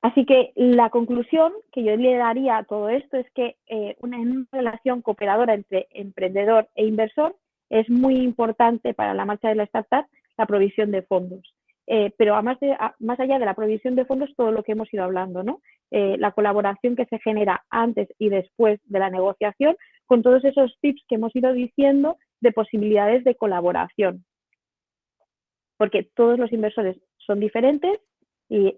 Así que la conclusión que yo le daría a todo esto es que en una relación cooperadora entre emprendedor e inversor es muy importante para la marcha de la startup la provisión de fondos. Pero más allá de la provisión de fondos, todo lo que hemos ido hablando, ¿no? La colaboración que se genera antes y después de la negociación, con todos esos tips que hemos ido diciendo de posibilidades de colaboración. Porque todos los inversores son diferentes y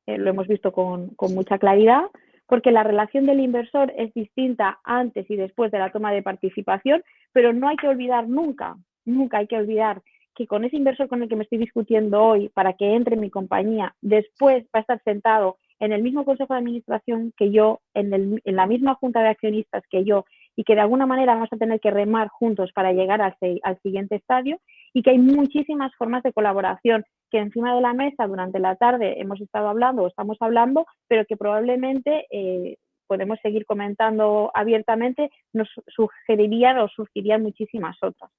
lo hemos visto con mucha claridad, porque la relación del inversor es distinta antes y después de la toma de participación, pero no hay que olvidar nunca hay que olvidar que con ese inversor con el que me estoy discutiendo hoy para que entre en mi compañía, después va a estar sentado en el mismo consejo de administración que yo, en la misma junta de accionistas que yo, y que de alguna manera vamos a tener que remar juntos para llegar al siguiente estadio, y que hay muchísimas formas de colaboración que encima de la mesa durante la tarde hemos estado hablando o estamos hablando, pero que probablemente podemos seguir comentando abiertamente, nos sugerirían o surgirían muchísimas otras.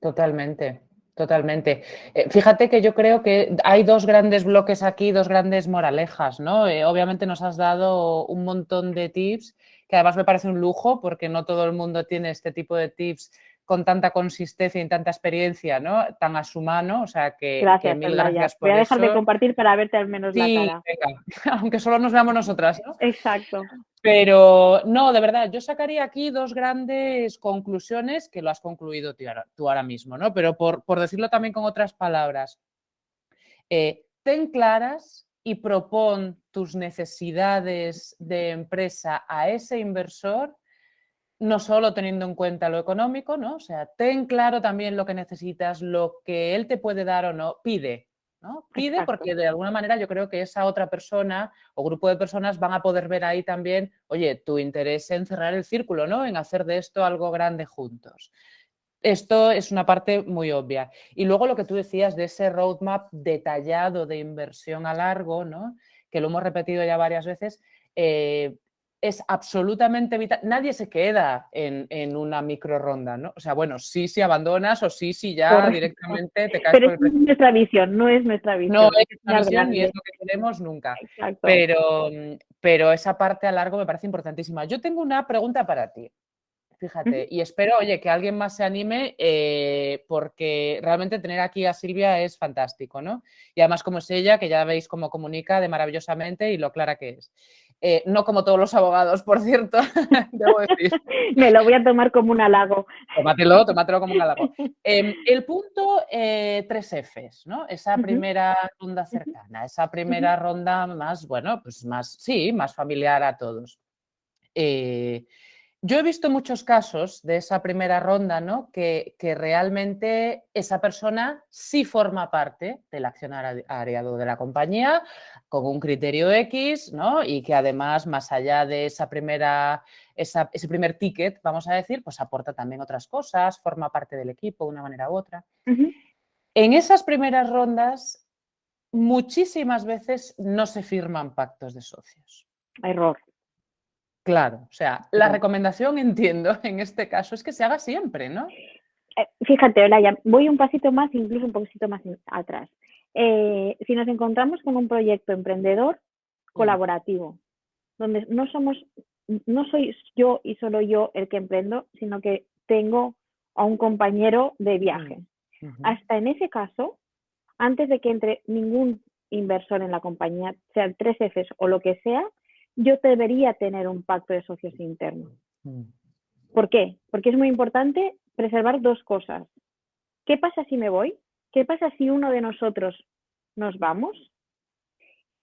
Totalmente, totalmente. Fíjate que yo creo que hay dos grandes bloques aquí, dos grandes moralejas, ¿no? Obviamente nos has dado un montón de tips, que además me parece un lujo porque no todo el mundo tiene este tipo de tips con tanta consistencia y tanta experiencia, ¿no? Tan a su mano, o sea que mil gracias por eso. Voy a dejar de compartir para verte al menos la cara. Venga, aunque solo nos veamos nosotras, ¿no? Exacto. Pero no, de verdad, yo sacaría aquí dos grandes conclusiones que lo has concluido tú ahora mismo, ¿no? Pero por decirlo también con otras palabras, ten claras y propon tus necesidades de empresa a ese inversor, no solo teniendo en cuenta lo económico, ¿no? O sea, ten claro también lo que necesitas, lo que él te puede dar o no, pide, ¿no? Pide porque de alguna manera yo creo que esa otra persona o grupo de personas van a poder ver ahí también, oye, tu interés en cerrar el círculo, ¿no? En hacer de esto algo grande juntos. Esto es una parte muy obvia. Y luego lo que tú decías de ese roadmap detallado de inversión a largo, ¿no? Que lo hemos repetido ya varias veces, es absolutamente vital. Nadie se queda en una micro ronda, ¿no? O sea, bueno, sí, si abandonas o sí, ya directamente te caes pero por el precipicio. No es nuestra visión. No es nuestra visión ni es lo que queremos nunca. Exacto. Pero esa parte a largo me parece importantísima. Yo tengo una pregunta para ti. Fíjate, y espero, oye, que alguien más se anime porque realmente tener aquí a Silvia es fantástico, ¿no? Y además como es ella, que ya veis cómo comunica de maravillosamente y lo clara que es. No como todos los abogados, por cierto, debo decir. Me lo voy a tomar como un halago. Tómatelo como un halago. El punto 3 Fs, ¿no? Esa primera ronda cercana, esa primera ronda más, bueno, pues más familiar a todos. Yo he visto muchos casos de esa primera ronda, ¿no? Que realmente esa persona sí forma parte del accionariado de la compañía con un criterio X, ¿no? Y que además, más allá de ese primer ticket, vamos a decir, pues aporta también otras cosas, forma parte del equipo de una manera u otra. En esas primeras rondas, muchísimas veces no se firman pactos de socios. Error. Claro, o sea, la recomendación, entiendo, en este caso es que se haga siempre, ¿no? Fíjate, Olaya, voy un pasito más, incluso un poquito más atrás. Si nos encontramos con un proyecto emprendedor colaborativo, donde no soy yo y solo yo el que emprendo, sino que tengo a un compañero de viaje. Hasta en ese caso, antes de que entre ningún inversor en la compañía, sean 3 Fs o lo que sea, yo debería tener un pacto de socios interno. ¿Por qué? Porque es muy importante preservar dos cosas. ¿Qué pasa si me voy? ¿Qué pasa si uno de nosotros nos vamos?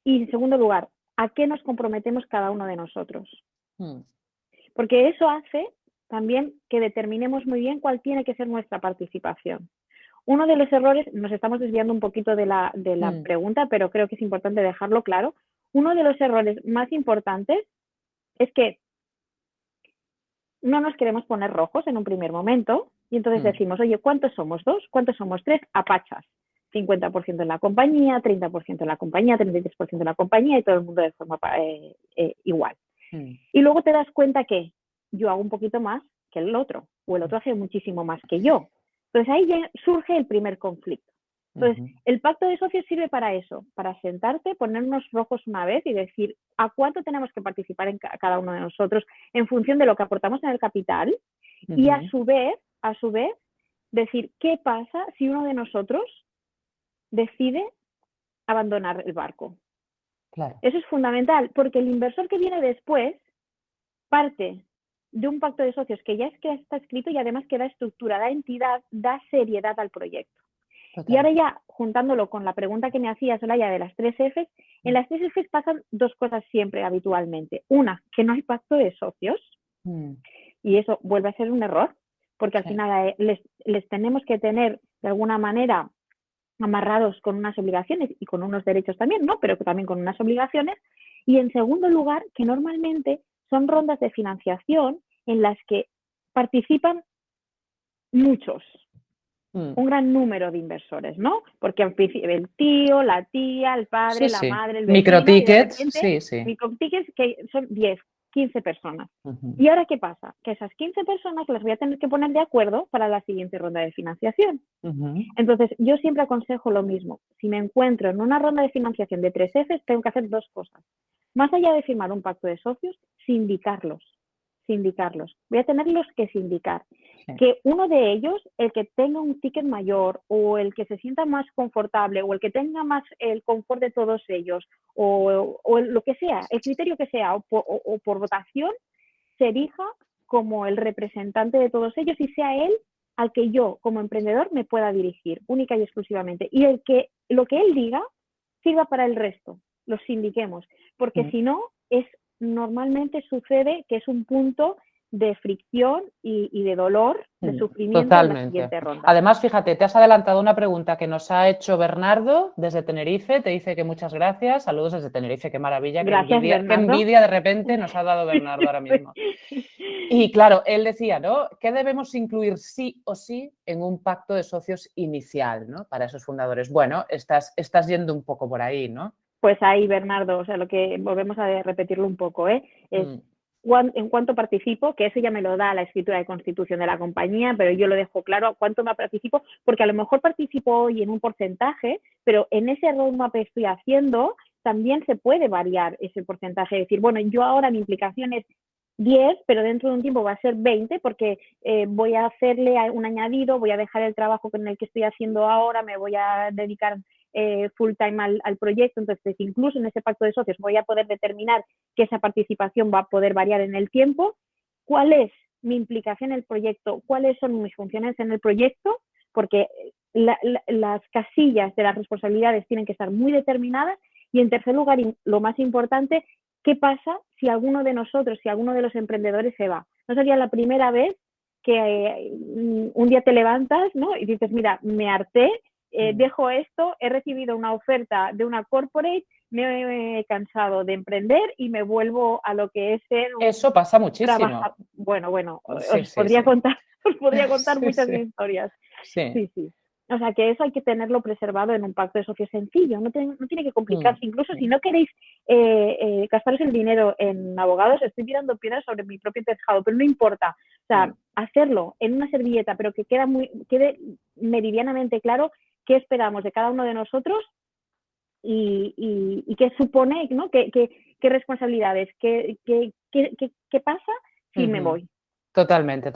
Y en segundo lugar, ¿a qué nos comprometemos cada uno de nosotros? Porque eso hace también que determinemos muy bien cuál tiene que ser nuestra participación. Uno de los errores, nos estamos desviando un poquito de la pregunta, pero creo que es importante dejarlo claro. Uno de los errores más importantes es que no nos queremos poner rojos en un primer momento y entonces decimos, oye, ¿cuántos somos? ¿2? ¿Cuántos somos? 3, a pachas. 50% en la compañía, 30% en la compañía, 33% en la compañía y todo el mundo de forma igual. Y luego te das cuenta que yo hago un poquito más que el otro o el otro hace muchísimo más que yo. Entonces ahí ya surge el primer conflicto. Entonces, el pacto de socios sirve para eso, para sentarte, ponernos rojos una vez y decir a cuánto tenemos que participar en cada uno de nosotros en función de lo que aportamos en el capital y a su vez, decir qué pasa si uno de nosotros decide abandonar el barco. Claro. Eso es fundamental, porque el inversor que viene después parte de un pacto de socios que ya está escrito y además que da estructura, da entidad, da seriedad al proyecto. Total. Y ahora ya, juntándolo con la pregunta que me hacías, Olaya, de las 3 Fs, en las 3 Fs pasan dos cosas siempre habitualmente. Una, que no hay pacto de socios y eso vuelve a ser un error, porque al final les tenemos que tener de alguna manera amarrados con unas obligaciones y con unos derechos también, ¿no? Pero también con unas obligaciones. Y en segundo lugar, que normalmente son rondas de financiación en las que participan muchos. un gran número de inversores, ¿no? Porque el tío, la tía, el padre, la madre, el vecino, microtickets, sí. Microtickets que son 10, 15 personas. ¿Y ahora qué pasa? Que esas 15 personas las voy a tener que poner de acuerdo para la siguiente ronda de financiación. Entonces, yo siempre aconsejo lo mismo. Si me encuentro en una ronda de financiación de 3 Fs, tengo que hacer 2 cosas. Más allá de firmar un pacto de socios, sindicarlos. Voy a tenerlos que sindicar. Sí. Que uno de ellos, el que tenga un ticket mayor o el que se sienta más confortable o el que tenga más el confort de todos ellos o lo que sea, el criterio que sea o por votación, se erija como el representante de todos ellos y sea él al que yo como emprendedor me pueda dirigir única y exclusivamente. Y lo que él diga sirva para el resto, los sindiquemos, porque si no, normalmente sucede que es un punto de fricción y de dolor, de sufrimiento. Totalmente. En la siguiente ronda. Además, fíjate, te has adelantado una pregunta que nos ha hecho Bernardo desde Tenerife. Te dice que muchas gracias. Saludos desde Tenerife, qué maravilla. Gracias, qué envidia de repente nos ha dado Bernardo ahora mismo. Y claro, él decía, ¿no? ¿Qué debemos incluir sí o sí en un pacto de socios inicial, ¿no? Para esos fundadores. Bueno, estás yendo un poco por ahí, ¿no? Pues ahí, Bernardo, o sea, lo que volvemos a repetirlo un poco, es en cuánto participo, que eso ya me lo da la escritura de constitución de la compañía, pero yo lo dejo claro, cuánto me participo, porque a lo mejor participo hoy en un porcentaje, pero en ese roadmap que estoy haciendo también se puede variar ese porcentaje, es decir, bueno, yo ahora mi implicación es 10, pero dentro de un tiempo va a ser 20 porque voy a hacerle un añadido, voy a dejar el trabajo con el que estoy haciendo ahora, me voy a dedicar full time al proyecto, entonces incluso en ese pacto de socios voy a poder determinar que esa participación va a poder variar en el tiempo. ¿Cuál es mi implicación en el proyecto? ¿Cuáles son mis funciones en el proyecto? Porque las casillas de las responsabilidades tienen que estar muy determinadas. Y en tercer lugar, y lo más importante, ¿qué pasa si alguno de nosotros, si alguno de los emprendedores se va? No sería la primera vez que un día te levantas, ¿no? Y dices, mira, me harté, dejo esto, he recibido una oferta de una corporate, me he cansado de emprender y me vuelvo a lo que es ser Eso pasa muchísimo. Bueno, os podría contar muchas historias. Sí. O sea, que eso hay que tenerlo preservado en un pacto de socios sencillo, no tiene que complicarse. Incluso si no queréis gastaros el dinero en abogados, estoy tirando piedras sobre mi propio tejado, pero no importa. O sea, hacerlo en una servilleta, pero que quede meridianamente claro qué esperamos de cada uno de nosotros y qué supone, ¿no? ¿Qué responsabilidades? ¿Qué pasa si me voy? Totalmente.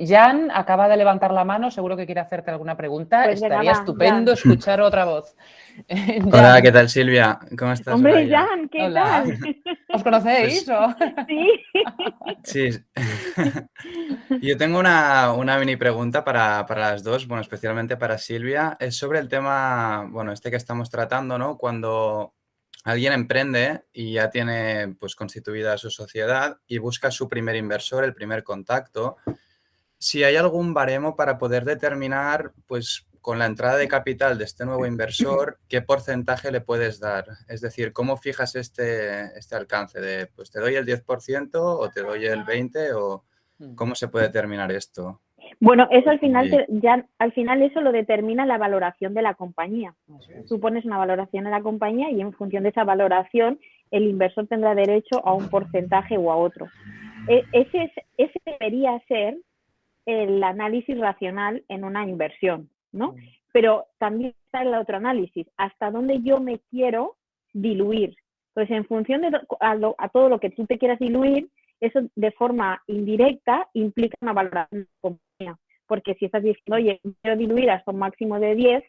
Jan acaba de levantar la mano, seguro que quiere hacerte alguna pregunta. Pues estaría estupendo Jan. Escuchar otra voz. Hola, ¿qué tal, Silvia? ¿Cómo estás? Hombre, Jan, ¿qué tal? ¿Os conocéis? Pues, sí. Yo tengo una mini pregunta para las dos, bueno, especialmente para Silvia. Es sobre el tema, bueno, que estamos tratando, ¿no? Cuando alguien emprende y ya tiene pues constituida su sociedad y busca su primer inversor, el primer contacto, si hay algún baremo para poder determinar, pues con la entrada de capital de este nuevo inversor, ¿qué porcentaje le puedes dar? Es decir, ¿cómo fijas este alcance? De, pues, ¿te doy el 10% o te doy el 20%? ¿O cómo se puede determinar esto? Bueno, eso al final eso lo determina la valoración de la compañía. Tú pones una valoración en la compañía y en función de esa valoración el inversor tendrá derecho a un porcentaje o a otro. Ese debería ser el análisis racional en una inversión, ¿no? Pero también está el otro análisis, hasta dónde yo me quiero diluir. Entonces, en función de a todo lo que tú te quieras diluir, eso de forma indirecta implica una valoración de la compañía. Porque si estás diciendo, oye, quiero diluir hasta un máximo de 10,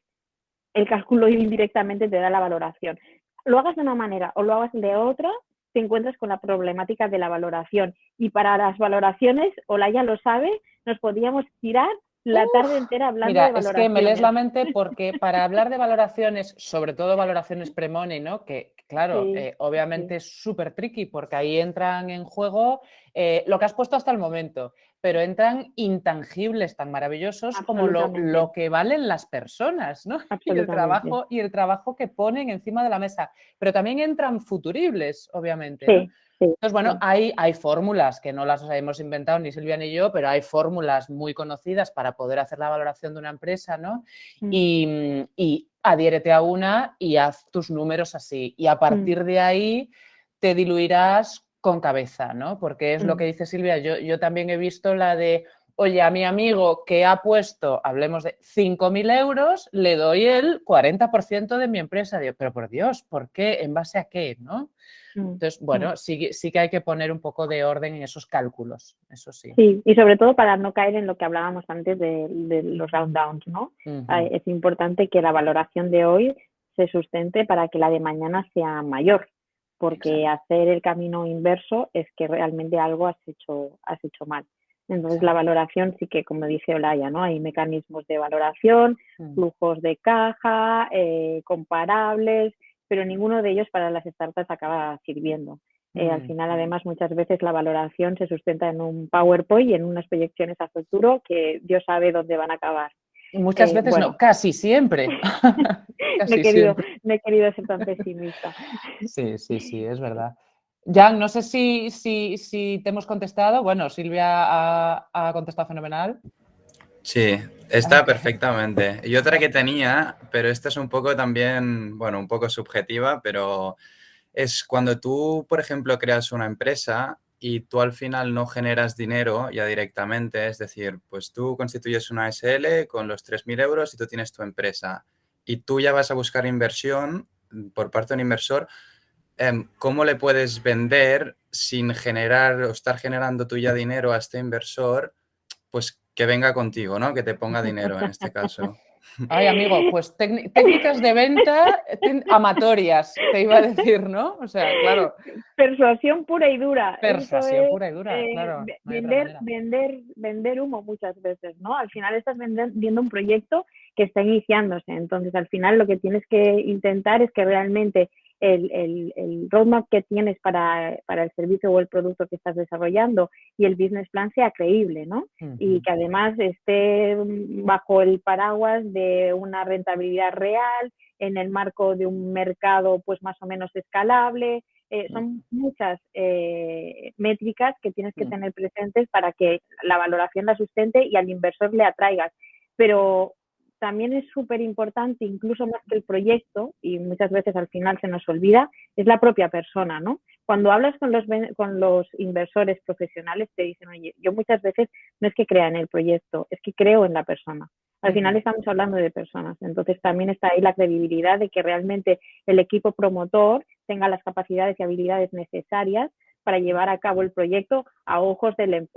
el cálculo indirectamente te da la valoración. Lo hagas de una manera o lo hagas de otra, te encuentras con la problemática de la valoración. Y para las valoraciones, Olaya lo sabe, nos podríamos tirar la tarde entera hablando de valoraciones. Es que me lees la mente porque para hablar de valoraciones, sobre todo valoraciones pre-money, ¿no? Que claro, obviamente es súper tricky porque ahí entran en juego lo que has puesto hasta el momento, pero entran intangibles tan maravillosos como lo que valen las personas, ¿no? Y el trabajo que ponen encima de la mesa. Pero también entran futuribles, obviamente, ¿no? Entonces, bueno, hay fórmulas que no las hemos inventado ni Silvia ni yo, pero hay fórmulas muy conocidas para poder hacer la valoración de una empresa, ¿no? Y adhiérete a una y haz tus números así. Y a partir de ahí te diluirás con cabeza, ¿no? Porque es lo que dice Silvia. Yo también he visto la de, oye, a mi amigo que ha puesto, hablemos de 5.000 euros, le doy el 40% de mi empresa. Digo, pero por Dios, ¿por qué? ¿En base a qué? ¿No? Entonces, bueno, sí que hay que poner un poco de orden en esos cálculos, eso sí. Sí, y sobre todo para no caer en lo que hablábamos antes de los round downs, ¿no? Es importante que la valoración de hoy se sustente para que la de mañana sea mayor, porque hacer el camino inverso es que realmente algo has hecho mal. Entonces, la valoración sí que, como dice Olaya, ¿no? Hay mecanismos de valoración, flujos de caja, comparables, pero ninguno de ellos para las startups acaba sirviendo. Al final, además, muchas veces la valoración se sustenta en un PowerPoint y en unas proyecciones a futuro que Dios sabe dónde van a acabar. Muchas veces no, casi siempre. No he querido ser tan pesimista. Sí, es verdad. Jan, no sé si te hemos contestado. Bueno, Silvia ha contestado fenomenal. Sí, está perfectamente. Y otra que tenía, pero esta es un poco también, bueno, un poco subjetiva, pero es cuando tú, por ejemplo, creas una empresa y tú al final no generas dinero ya directamente, es decir, pues tú constituyes una SL con los 3.000 euros y tú tienes tu empresa y tú ya vas a buscar inversión por parte de un inversor. ¿Cómo le puedes vender sin generar o estar generando tú ya dinero a este inversor? Pues que venga contigo, ¿no? Que te ponga dinero en este caso. Ay, amigo, pues técnicas de venta amatorias, te iba a decir, ¿no? O sea, claro. Persuasión pura y dura. Persuasión pura y dura, claro. No hay otra manera. Vender humo muchas veces, ¿no? Al final estás vendiendo un proyecto que está iniciándose. Entonces, al final lo que tienes que intentar es que realmente el roadmap que tienes para el servicio o el producto que estás desarrollando y el business plan sea creíble, ¿no? Y que además esté bajo el paraguas de una rentabilidad real, en el marco de un mercado pues más o menos escalable. Son muchas métricas que tienes que tener presentes para que la valoración la sustente y al inversor le atraigas. Pero también es súper importante, incluso más que el proyecto, y muchas veces al final se nos olvida, es la propia persona, ¿no? Cuando hablas con los inversores profesionales te dicen, oye, yo muchas veces no es que crea en el proyecto, es que creo en la persona. Al final estamos hablando de personas, entonces también está ahí la credibilidad de que realmente el equipo promotor tenga las capacidades y habilidades necesarias para llevar a cabo el proyecto a ojos del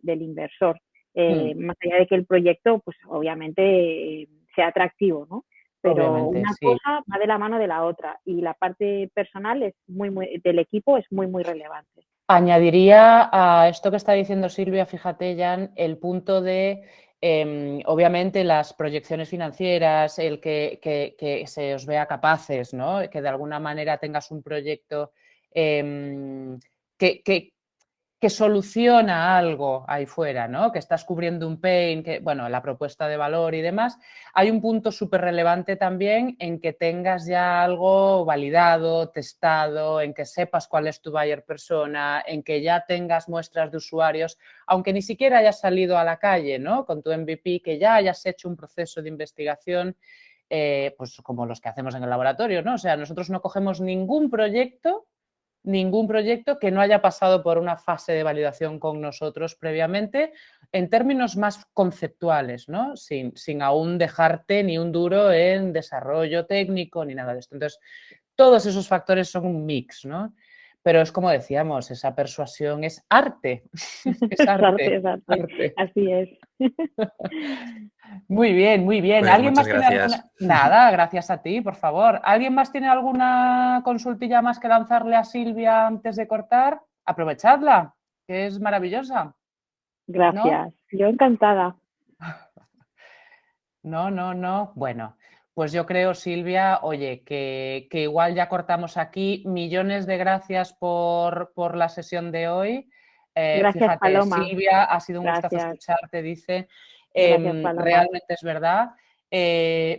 inversor. Más allá de que el proyecto, pues obviamente sea atractivo, ¿no? Pero obviamente, una cosa va de la mano de la otra y la parte personal es del equipo es muy relevante. Añadiría a esto que está diciendo Silvia, fíjate, Jan, el punto de, obviamente, las proyecciones financieras, el que se os vea capaces, ¿no? Que de alguna manera tengas un proyecto que soluciona algo ahí fuera, ¿no? Que estás cubriendo un pain, bueno, la propuesta de valor y demás. Hay un punto súper relevante también en que tengas ya algo validado, testado, en que sepas cuál es tu buyer persona, en que ya tengas muestras de usuarios, aunque ni siquiera hayas salido a la calle, ¿no? Con tu MVP, que ya hayas hecho un proceso de investigación, pues como los que hacemos en el laboratorio, ¿no? O sea, nosotros no cogemos ningún proyecto que no haya pasado por una fase de validación con nosotros previamente, en términos más conceptuales, ¿no? Sin aún dejarte ni un duro en desarrollo técnico ni nada de esto. Entonces, todos esos factores son un mix, ¿no? Pero es como decíamos, esa persuasión es arte. Es arte. Así es. Muy bien, muy bien. Pues ¿Alguien más gracias. tiene alguna? Nada, gracias a ti, por favor. ¿Alguien más tiene alguna consultilla más que lanzarle a Silvia antes de cortar? Aprovechadla, que es maravillosa. Gracias. ¿No? Yo encantada. No. Bueno, pues yo creo, Silvia, oye, que igual ya cortamos aquí. Millones de gracias por la sesión de hoy. Gracias, fíjate, Paloma. Silvia, ha sido un gustazo escucharte, dice. Gracias, Paloma. Realmente es verdad.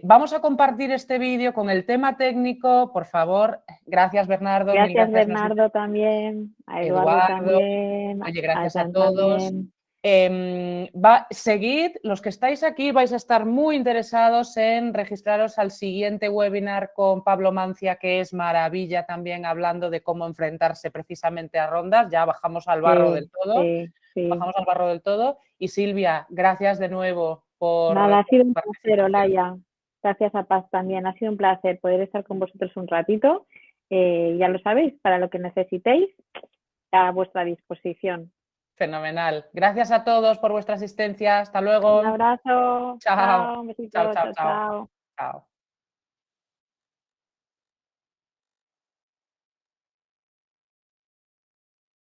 Vamos a compartir este vídeo con el tema técnico, por favor. Gracias, Bernardo. Gracias, Bernardo, también. A Eduardo también. Oye, gracias a Jan todos. Seguid, los que estáis aquí vais a estar muy interesados en registraros al siguiente webinar con Pablo Mancia, que es maravilla también, hablando de cómo enfrentarse precisamente a rondas. Ya bajamos al barro del todo. Sí. Bajamos al barro del todo. Y Silvia, gracias de nuevo por... Nada, ha sido un placer, Olaya. Gracias a Paz también. Ha sido un placer poder estar con vosotros un ratito. Ya lo sabéis, para lo que necesitéis, a vuestra disposición. Fenomenal. Gracias a todos por vuestra asistencia. Hasta luego. Un abrazo. Chao. Un besito. Chao. Chao. Chao.